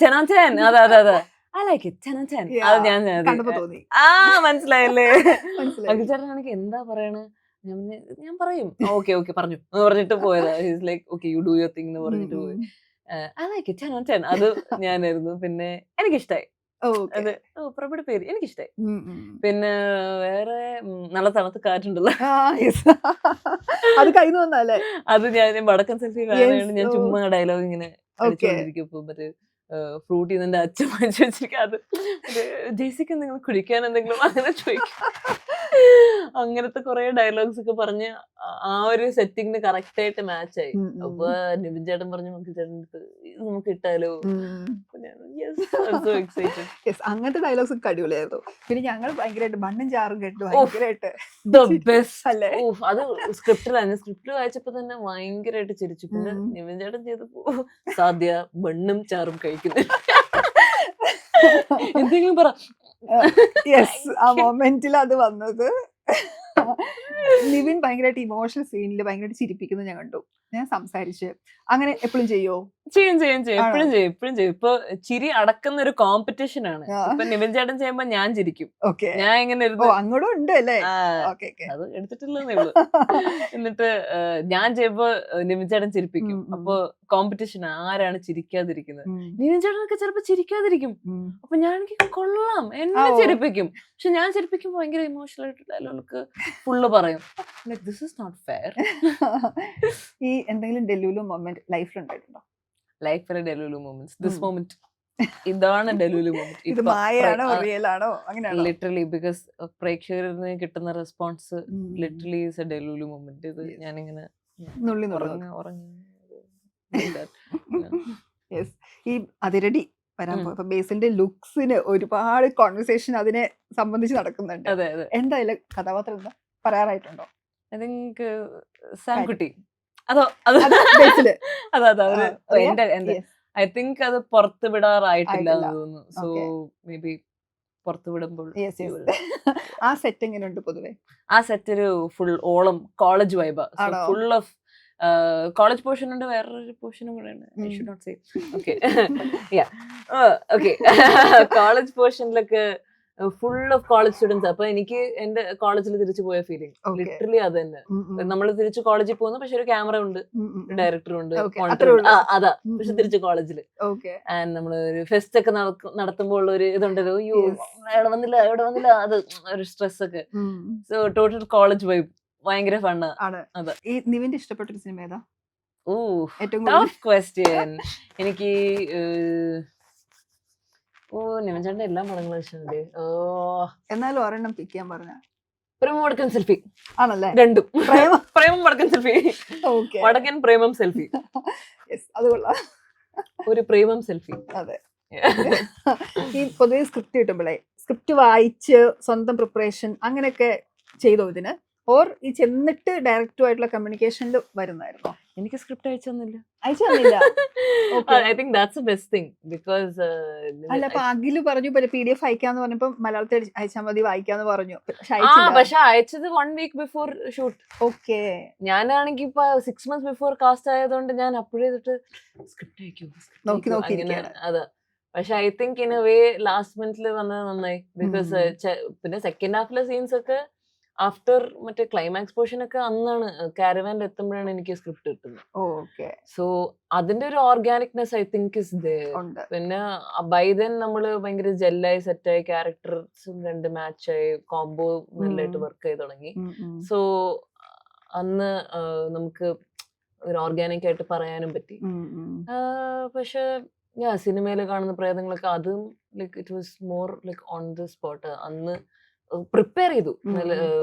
10 on 10. അതെ അതെ അതെ, ഐ ലൈക്ക് ഇറ്റ് 10 on 10. അത് ഞാൻ മനസ്സിലായല്ലേ. അഖിൽ ചേട്ടനാണെങ്കിൽ എന്താ പറയണ, ഞാൻ പറയും ഓക്കെ ഓക്കെ പറഞ്ഞു എന്ന് പറഞ്ഞിട്ട് പോയതാ. He's like okay you do your thing എന്ന് പറഞ്ഞിട്ട് പോയി. I like it 10 on 10. അത് ഞാനായിരുന്നു. പിന്നെ എനിക്കിഷ്ടായി അത്, പ്രഭയുടെ പേര് എനിക്കിഷ്ടായി. പിന്നെ വേറെ നല്ല തണുത്ത കാറ്റുണ്ടല്ലോ, അത് കയ്യിൽ വന്നല്ലേ. അത് ഞാൻ വടക്കൻ സെൽഫി കാണാനാണ് ഞാൻ ചുമ്മാ ഡയലോഗ് ഇങ്ങനെ അടിച്ചോണ്ടിരിക്കും. ഇപ്പൊ മറ്റേ ഫ്രൂട്ട് ചെയ്തതിന്റെ അച്ഛൻ വാങ്ങിച്ചു വെച്ചിരിക്കും. അത് ജെയ്സിക്ക് എന്തെങ്കിലും കുടിക്കാൻ എന്തെങ്കിലും അങ്ങനെ ചോദിക്കും. അങ്ങനത്തെ കുറെ ഡയലോഗ്സ് ഒക്കെ പറഞ്ഞ് ആ ഒരു സെറ്റിങ്ങിന് കറക്റ്റ് ആയിട്ട് മാച്ച് ആയി. അപ്പൊ നിവിൻ ചേട്ടൻ പറഞ്ഞു, നമുക്ക് ചേട്ടൻ ഇത് നമുക്ക് ഇട്ടാലോ. അങ്ങനത്തെ ഡയലോഗ്സ് ഒക്കെ അടിപൊളിയായിരുന്നു. പിന്നെ ഞങ്ങൾ ഭയങ്കരമായിട്ട് മണ്ണും ചാറും കേട്ടു, ഭയങ്കരമായിട്ട് അത് സ്ക്രിപ്റ്റ് വായിച്ചപ്പോ തന്നെ ഭയങ്കരമായിട്ട് ചിരിച്ചു. പിന്നെ നിവിൻ ചേട്ടൻ ചെയ്തപ്പോ സാധ്യ ബണ്ണും ചാറും കഴിക്കുന്നു എന്തെങ്കിലും പറ. ആ മൊമെന്റിൽ അത് വന്നത്. നിവിൻ ഭയങ്കരമായിട്ട് ഇമോഷണൽ സീനിൽ ഭയങ്കരമായിട്ട് ചിരിപ്പിക്കുന്നത് ഞാൻ കണ്ടു. ഞാൻ സംസാരിച്ച് അങ്ങനെ എപ്പോഴും ചെയ്യോ? ചെയ്യും എപ്പോഴും ചെയ്യും. ഇപ്പൊ ചിരി അടക്കുന്ന ഒരു കോമ്പറ്റീഷൻ ആണ്. ഇപ്പൊ നിവിൻ ചേട്ടൻ ചെയ്യുമ്പോ ഞാൻ ചിരിക്കും. ഞാൻ ഇങ്ങനെ അങ്ങോട്ടും ഉണ്ട് അല്ലേ? അത് എടുത്തിട്ടില്ലെന്നേ ഉള്ളൂ. എന്നിട്ട് ഞാൻ ചെയ്യുമ്പോ നിവിൻ ചേട്ടൻ ചിരിപ്പിക്കും. അപ്പൊ കോമ്പറ്റീഷൻ ആരാണ് ചിരിക്കാതിരിക്കുന്നത്. നിവിൻ ചേട്ടനൊക്കെ ചിലപ്പോ ചിരിക്കാതിരിക്കും. അപ്പൊ ഞാൻ എനിക്ക് കൊള്ളാം, എന്നെ ചിരിപ്പിക്കും. പക്ഷെ ഞാൻ ചിരിപ്പിക്കുമ്പോ ഭയങ്കര ഇമോഷണൽ ആയിട്ട് ഡയലോഗ് ഫുള്ള് പറയും ദിസ് ഇസ് നോട്ട് ഫെയർ. ഈ എന്തെങ്കിലും ഡെലൂലു മൊമെന്റ് ലൈഫിലുണ്ടായിട്ടുണ്ടോ? ലൈഫിലെ ഡെലൂലു മൊമെന്റ്സ്, ദിസ് മൊമെന്റ്, ഇതാണ് ഡെലൂലു ഇത് മായയാണോ റിയലാണോ അങ്ങനെയാണോ? ലിറ്ററലി ബിക്കോസ് പ്രേക്ഷകരിൽ നിന്ന് കിട്ടുന്ന response literally is a delulu moment. ഇത് ഞാനിങ്ങനെ നുള്ളി ഉറങ്ങി യെസ്. ഈ അതിരടി വരാൻ പോകും. അപ്പൊ ബേസിന്റെ ലുക്സിന് ഒരുപാട് കോൺവെർസേഷൻ അതിനെ സംബന്ധിച്ച് നടക്കുന്നുണ്ട്. അതെ അതെ. എന്തായാലും കഥാപാത്രം എന്താ പറയാറായിട്ടുണ്ടോ? I think Samkutty. അതോ അത് ബേസില് അതെ അതെ എന്റെ ഐ തിങ്ക് അത് പുറത്ത് വിടാറായിട്ടില്ല എന്ന് തോന്നുന്നു. സോ മേ ബി പുറത്ത് വിടുമ്പോൾ. ആ സെറ്റ് എങ്ങനെയുണ്ട് പൊതുവെ? ആ സെറ്റ് ഒരു ഫുൾ ഓളം college vibe, full of college portion ഉണ്ട്, വേറൊരു പോർഷനും കൂടെ ഉണ്ട്. I should not say. Okay okay college പോർഷനിലൊക്കെ ഫുൾ ഓഫ് കോളേജ് സ്റ്റുഡൻസ്. അപ്പൊ എനിക്ക് എന്റെ കോളേജിൽ തിരിച്ചു പോയ ഫീലിംഗ് ലിറ്ററലി അത് തന്നെ. നമ്മൾ തിരിച്ചു കോളേജിൽ പോകുന്നു, പക്ഷെ ഒരു ക്യാമറ ഉണ്ട്, ഡയറക്ടറും ഉണ്ട്, അതാ പക്ഷെ തിരിച്ചു കോളേജിൽ. ആൻഡ് നമ്മള് ഒരു ഫെസ്റ്റ് ഒക്കെ നടത്തുമ്പോൾ ഉള്ള ഒരു ഇതുണ്ടല്ലോ, അയ്യോ എവിടെ വന്നില്ല അത് ഒരു സ്ട്രെസ് ഒക്കെ. സോ ടോട്ടൽ കോളേജ് വൈബ് ഭയങ്കര ഫണ്ണാണ്. അതെ. ഈ നിവിന്റെ ഇഷ്ടപ്പെട്ട ഒരു സിനിമ ഏതാ? Tough question. എനിക്ക് നിമചേട്ടന്റെ എല്ലാ പടങ്ങളും ഇഷ്ടമുണ്ട്. എന്നാലും ഒരെണ്ണം പിക്ക് ചെയ്യാൻ പറഞ്ഞ പ്രേമം വടക്കൻ സെൽഫി ആണല്ലേ? രണ്ടും. പ്രേമം വടക്കൻ സെൽഫി, വടക്കൻ പ്രേമം സെൽഫി. അത് കൊള്ളാം. ഒരു പ്രേമം സെൽഫി. അതെ. ഈ പൊതുവെ സ്ക്രിപ്റ്റ് കിട്ടുമ്പോഴേ സ്ക്രിപ്റ്റ് വായിച്ച് സ്വന്തം പ്രിപ്പറേഷൻ അങ്ങനെയൊക്കെ ചെയ്തോ ഇതിന്? ഓർ ഈ ചെന്നിട്ട് ഡയറക്റ്റുമായിട്ടുള്ള കമ്മ്യൂണിക്കേഷനിൽ വരുന്നായിരുന്നോ? എനിക്ക് സ്ക്രിപ്റ്റ് അയച്ചു തന്നില്ല. I think that's the best thing. Because അല്ല, അപ്പൊ അഖില് പറഞ്ഞു PDF അയക്കാന്ന് പറഞ്ഞപ്പോ മലയാളത്തിൽ അയച്ചാൽ മതി വായിക്കാന്ന് പറഞ്ഞു. പക്ഷെ അയച്ചത് 1 week ബിഫോർ ഷൂട്ട്. ഓക്കെ. ഞാനാണെങ്കിൽ ഇപ്പൊ 6 months ബിഫോർ കാസ്റ്റ് ആയതുകൊണ്ട് ഞാൻ അപ്പോഴേ തൊട്ട് സ്ക്രിപ്റ്റ് അയക്കും നോക്കി. അതെ. പക്ഷെ I think in a way last മിനിറ്റിൽ വന്നത് നന്നായി. ബിക്കോസ് പിന്നെ സെക്കൻഡ് ഹാഫിലെ സീൻസ് ഒക്കെ ആഫ്റ്റർ മറ്റേ ക്ലൈമാക്സ് പോർഷൻ ഒക്കെ അന്നാണ് കാരവാനിൽ എത്തുമ്പോഴാണ് എനിക്ക് സ്ക്രിപ്റ്റ് കിട്ടുന്നത്. സോ അതിന്റെ ഒരു ഓർഗാനിക്നെസ് ഐ തിങ്ക് ഇസ് ദേർ. പിന്നെ ബൈ ദെൻ നമ്മള് ഭയങ്കര ജെല്ലായി സെറ്റായി, ക്യാരക്ടേഴ്സും രണ്ട് മാച്ചായി, കോംബോ നല്ലതായിട്ട് വർക്ക് ചെയ്ത് തുടങ്ങി. സോ അന്ന് നമുക്ക് ഒരു ഓർഗാനിക് ആയിട്ട് പറയാനും പറ്റി. പക്ഷെ സിനിമയിൽ കാണുന്ന പ്രേതങ്ങളൊക്കെ അതും like it was more like on the spot. അന്ന് പ്രിപ്പയർ ചെയ്തു,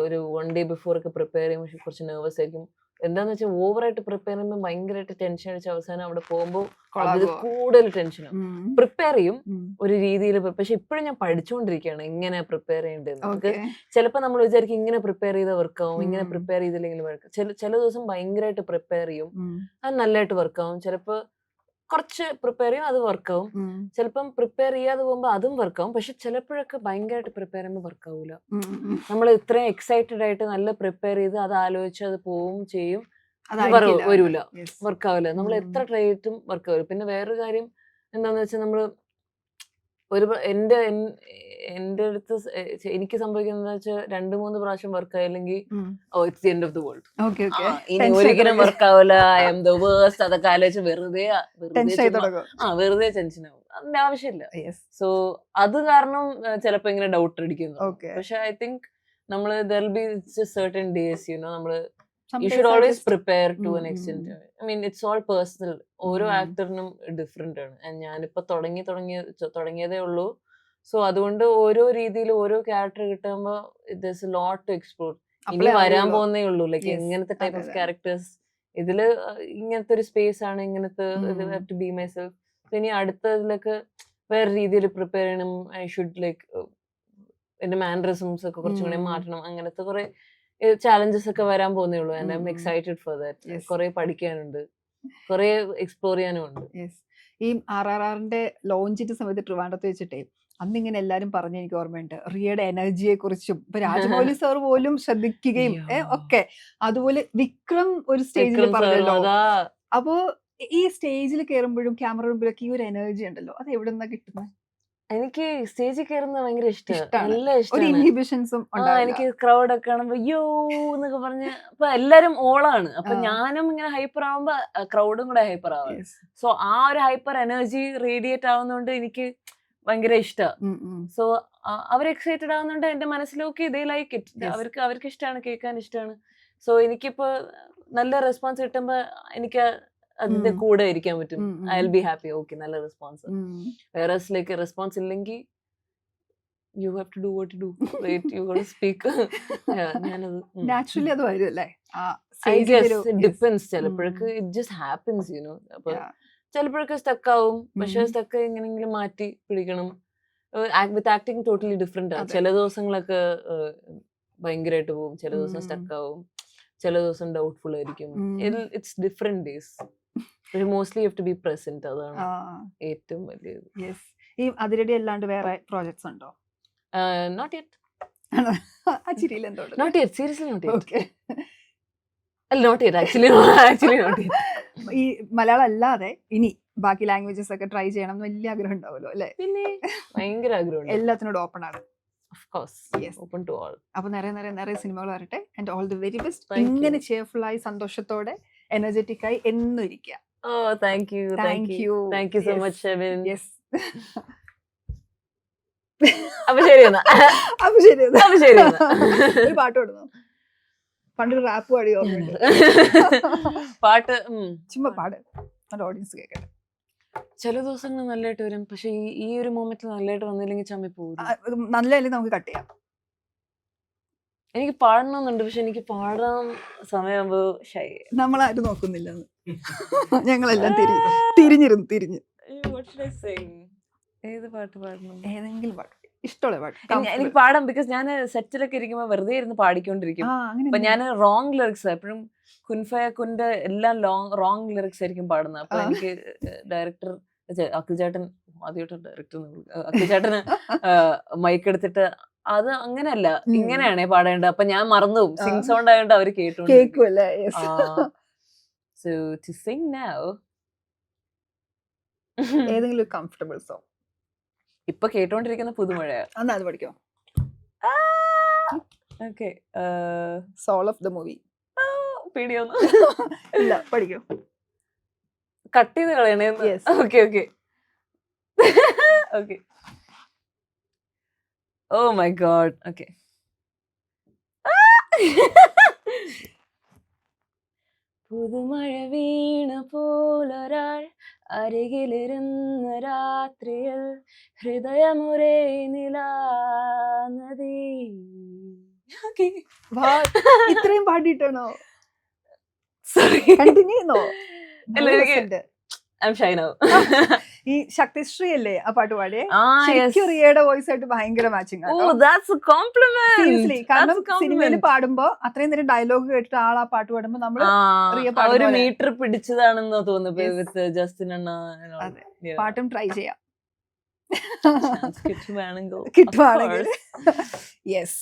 ഒരു 1 day ബിഫോർ ഒക്കെ പ്രിപ്പയർ ചെയ്യുമ്പോൾ കുറച്ച് നെർവസ് ആയിരിക്കും. എന്താന്ന് വെച്ചാൽ ഓവറായിട്ട് പ്രിപ്പയർ ചെയ്യുമ്പോൾ ഭയങ്കരമായിട്ട് ടെൻഷൻ അടിച്ച് അവസാനം അവിടെ പോകുമ്പോൾ അതിൽ കൂടുതൽ ടെൻഷനാണ്. പ്രിപ്പയർ ചെയ്യും ഒരു രീതിയിൽ, പക്ഷെ ഇപ്പോഴും ഞാൻ പഠിച്ചുകൊണ്ടിരിക്കുകയാണ് എങ്ങനെ പ്രിപ്പയർ ചെയ്യേണ്ടത്. നമുക്ക് ചിലപ്പോൾ നമ്മൾ വിചാരിക്കും ഇങ്ങനെ പ്രിപ്പയർ ചെയ്താൽ വർക്കാവും, ഇങ്ങനെ പ്രിപ്പയർ ചെയ്തില്ലെങ്കിൽ ചില ദിവസം ഭയങ്കരമായിട്ട് പ്രിപ്പയർ ചെയ്യും, അത് നല്ലതായിട്ട് വർക്കാവും. ചിലപ്പോൾ കുറച്ച് പ്രിപ്പയർ ചെയ്യും, അത് വർക്കാവും. ചിലപ്പം പ്രിപ്പയർ ചെയ്യാതെ പോകുമ്പോൾ അതും വർക്കാവും. പക്ഷെ ചിലപ്പോഴൊക്കെ ഭയങ്കരമായിട്ട് പ്രിപ്പയർ ചെയ്യുമ്പോൾ വർക്കാവൂല. നമ്മൾ ഇത്രയും എക്സൈറ്റഡ് ആയിട്ട് നല്ല പ്രിപ്പയർ ചെയ്ത് അത് ആലോചിച്ച് അത് പോവും ചെയ്യും, വരൂല, വർക്കാവില്ല. നമ്മൾ എത്ര ട്രൈ ചെയ്തിട്ടും വർക്കാവില്ല. പിന്നെ വേറൊരു കാര്യം എന്താന്ന് വെച്ചാൽ നമ്മള് എന്റെ അടുത്ത് എനിക്ക് സംഭവിക്കുന്നത് വെച്ചാൽ 2-3 പ്രാവശ്യം വർക്ക് ആയില്ലെങ്കിൽ it's the end of the world. ഇനി ഒരിക്കലും വർക്ക് ആവില്ല, ഐ ആം ദ വേഴ്സ്റ്റ്, അതൊക്കെ ആലോചിച്ച് വെറുതെ ടെൻഷൻ ആവും. അതിന്റെ ആവശ്യമില്ല. സോ അത് കാരണം ചിലപ്പോ ഇങ്ങനെ ഡൗട്ട് അടിക്കുന്നു. പക്ഷെ ഐ തിങ്ക് നമ്മള് there will be just certain days, നമ്മള് you should always prepare to an extent. I mean it's all personal. ഓരോ ആക്ടറിനും ഡിഫറെന്റ് ആണ്. ഞാനിപ്പോ തുടങ്ങിയതേ ഉള്ളൂ. സോ അതുകൊണ്ട് ഓരോ രീതിയിൽ ഓരോ ക്യാരക്ടർ കിട്ടുമ്പോ there's a lot to explore. ഇനി വരാൻ പോകുന്നേ ഉള്ളൂ. ലൈക്ക് എങ്ങനത്തെ ടൈപ്പ് ഓഫ് ക്യാരക്ടേഴ്സ് ഇതില്, ഇങ്ങനത്തെ ഒരു സ്പേസ് ആണ്, ഇങ്ങനത്തെ ടു ബി മൈ സെൽഫ്. ഇനി അടുത്തതിലൊക്കെ വേറെ രീതിയിൽ പ്രിപ്പയർ ചെയ്യണം. ഐ ഷുഡ് ലൈക്ക് എന്റെ മാനറിസംസ് ഒക്കെ കുറച്ചും കൂടെ മാറ്റണം. അങ്ങനത്തെ കുറെ ചാലഞ്ചസ് ഒക്കെ വരാൻ പോകുന്നേ ഉള്ളൂ. And I M excited for that. കുറെ പഠിക്കാനുണ്ട്, കുറെ എക്സ്പ്ലോർ ചെയ്യാനും ഉണ്ട്. ഈ RRRന്റെ ലോഞ്ചിന്റെ സമയത്ത് ട്രിവാൻഡ്രത്ത് വെച്ചിട്ടേ അന്ന് ഇങ്ങനെ എല്ലാരും പറഞ്ഞ എനിക്ക് ഓർമ്മയുണ്ട്, റിയയുടെ എനർജിയെ കുറിച്ചും ഇപ്പൊ രാജമൗലി സാർ പോലും ശ്രദ്ധിക്കുകയും ഒക്കെ. അതുപോലെ വിക്രം ഒരു സ്റ്റേജിൽ പറഞ്ഞല്ലോ. അപ്പോ ഈ സ്റ്റേജിൽ കയറുമ്പോഴും ക്യാമറ മുമ്പിലൊക്കെ ഈ ഒരു എനർജി ഉണ്ടല്ലോ, അത് എവിടെ നിന്നാ കിട്ടുന്നത്? എനിക്ക് സ്റ്റേജിൽ കയറുന്നത് ഭയങ്കര ഇഷ്ടമാണ്. നല്ല ഇഷ്ടമാണ്. എനിക്ക് ക്രൗഡ് ഒക്കെ കാണുമ്പോ യോ എന്നൊക്കെ പറഞ്ഞ് ഇപ്പൊ എല്ലാരും ഓളാണ്. അപ്പൊ ഞാനും ഇങ്ങനെ ഹൈപ്പർ ആവുമ്പോ ക്രൗഡും കൂടെ ഹൈപ്പർ ആവാം. സോ ആ ഒരു ഹൈപ്പർ എനർജി റേഡിയേറ്റ് ആവുന്നോണ്ട് എനിക്ക് ഭയങ്കര ഇഷ്ടമാണ്. സോ അവർ എക്സൈറ്റഡ് ആവുന്നുണ്ട്. എന്റെ മനസ്സിലൊക്കെ ഇതേ ലൈക്ക് ഇറ്റ്, അവർക്ക് ഇഷ്ടമാണ്, കേൾക്കാൻ ഇഷ്ടമാണ്. സോ എനിക്കിപ്പോ നല്ല റെസ്പോൺസ് കിട്ടുമ്പോ എനിക്ക് അതിന്റെ കൂടെ ഇരിക്കാൻ പറ്റും. I will be happy. Okay, നല്ല റെസ്പോൺസ്. വേറെ ലൈക്ക് റെസ്പോൺസ് ഇല്ലെങ്കിൽ you have to do what you do, right? You got to speak. ഞാനത് നാച്ചുറലി അത് വരും അല്ലേ? I guess it depends. ചിലപ്പോഴൊക്കെ it just happens, you know. അപ്പൊ ചിലപ്പോഴൊക്കെ സ്റ്റക്ക് ആവും. പക്ഷെ സ്റ്റക്ക് എങ്ങനെയെങ്കിലും മാറ്റി പിടിക്കണം. വിത്ത് ആക്ടിങ് ടോട്ടലി ഡിഫറെന്റ് ആണ്. ചില ദിവസങ്ങളൊക്കെ ഭയങ്കരമായിട്ട് പോകും, ചില ദിവസം സ്റ്റക്ക് ആവും, ചില ദിവസം ഡൗട്ട്ഫുൾ ആയിരിക്കും. It's different days. പക്ഷെ mostly you have to be present. അതാണ് ഏറ്റവും വലിയത്. ഈ അതിരടി അല്ലാണ്ട് വേറെ പ്രോജക്ട്സ് ഉണ്ടോ? Not yet. Not yet. Seriously, not yet. Okay. Not yet. Actually, not yet. ഈ മലയാളം അല്ലാതെ ഇനി ബാക്കി ലാംഗ്വേജസ് ഒക്കെ ട്രൈ ചെയ്യണം എന്ന് വലിയ ആഗ്രഹം ഉണ്ടാവുമല്ലോ അല്ലേ? പിന്നെ ഭയങ്കര ആഗ്രഹം. എല്ലാത്തിനോടും ഓപ്പൺ ആണ്. Of course. Yes. Open to all. അപ്പൊ നിറയെ സിനിമകൾ വരട്ടെ. And all the very best. ഇങ്ങനെ cheerful ആയി സന്തോഷത്തോടെ എനർജറ്റിക് ആയി എന്നും ഇരിക്കുക. Oh, thank you. Thank you so much, Shabin. Yes. അപ്പൊ ശരി എന്നാ. ഒരു പാട്ട് പാടുന്നു. പണ്ടൊരു റാപ്പ് പാടി ഓർമ്മയുണ്ട്. പാട്ട് ചുമ്മാ പാട്, നല്ല ഓഡിയൻസ് കേൾക്കട്ടെ. ചില ദിവസങ്ങൾ നല്ലതായിട്ട് വരും, പക്ഷെ ഈ ഒരു മൊമെന്റിൽ നല്ലതായിട്ട് വന്നില്ലെങ്കിൽ ചമ്മി പോകും. നല്ലതല്ലേ നമുക്ക് കട്ട് ചെയ്യാം. എനിക്ക് പാടണമെന്നുണ്ട്, പക്ഷെ എനിക്ക് പാടാൻ സമയമാകുമ്പോ നമ്മളാരും നോക്കുന്നില്ല. ഞങ്ങളെല്ലാം തിരിഞ്ഞ് ഏത് പാട്ട് പാടണം? ഏതെങ്കിലും പാട്ട്, ഇഷ്ടമുള്ള പാട്ട്. എനിക്ക് പാടാം, ബിക്കോസ് ഞാൻ സെറ്റിലൊക്കെ ഇരിക്കുമ്പോ വെറുതെ ഇരുന്ന് പാടിക്കൊണ്ടിരിക്കും. അപ്പൊ ഞാൻ റോങ് ലിറിക്സ് എപ്പോഴും കുൻഫയക്കുന്റെ എല്ലാം റോങ് ലിറിക്സ് ആയിരിക്കും പാടുന്നത്. അപ്പൊ എനിക്ക് ഡയറക്ടർ അഖിൽ ചേട്ടൻ, ആദ്യമായിട്ട് ഡയറക്ടർ അഖിൽ ചേട്ടന് മൈക്ക് എടുത്തിട്ട് അത് അങ്ങനെയല്ല ഇങ്ങനെയാണേ പാടേണ്ടത്. അപ്പൊ ഞാൻ മറന്നുപോകും. സിംഗ് സൗണ്ട് ആയതുകൊണ്ട് അവര് കേൾക്കുമല്ലേ? So to sing now, ഏതെങ്കിലും കംഫർട്ടബിൾ സോങ് ഇപ്പൊ കേട്ടോണ്ടിരിക്കുന്ന പുതുമഴയാ. എന്നാ അത് പഠിക്കോ? Okay, soul of the movie. പേടിയൊന്നും ഇല്ല, പഠിക്കോ? കട്ട് ചെയ്ത് കളയണേ. Okay okay okay. Oh my god. Okay. പുതുമഴ വീണ പോലൊരാൾ അരികിലിരുന്ന രാത്രിയിൽ ഹൃദയമൊരേ നിലാനദി. ഇത്രയും പാടിയിട്ടാണോ? സോറി, കണ്ടിന്യൂ ചെയ്യുന്നോ? I'm shy now. ഈ ശക്തിശ്രീ അല്ലേ ആ പാട്ട് പാടിയേ? ശരിക്കും റിയയുടെ വോയിസ് ആയിട്ട് ഭയങ്കര മാച്ചിങ് ആണ്. Oh, that's a compliment. Seriously, കാരണം സിനിമയിൽ പാടുമ്പോ അത്രയും നേരം ഡയലോഗ് കേട്ടിട്ട് ആൾ ആ പാട്ട് പാടുമ്പോ നമ്മള് റിയ ഒരു മീറ്റർ പിടിച്ചതാണെന്ന് തോന്നുന്നു ജസ്റ്റിൻ അണ്ണ. പാട്ടും ട്രൈ ചെയ്യാം കിട്ടുവാണെങ്കിൽ. യെസ്.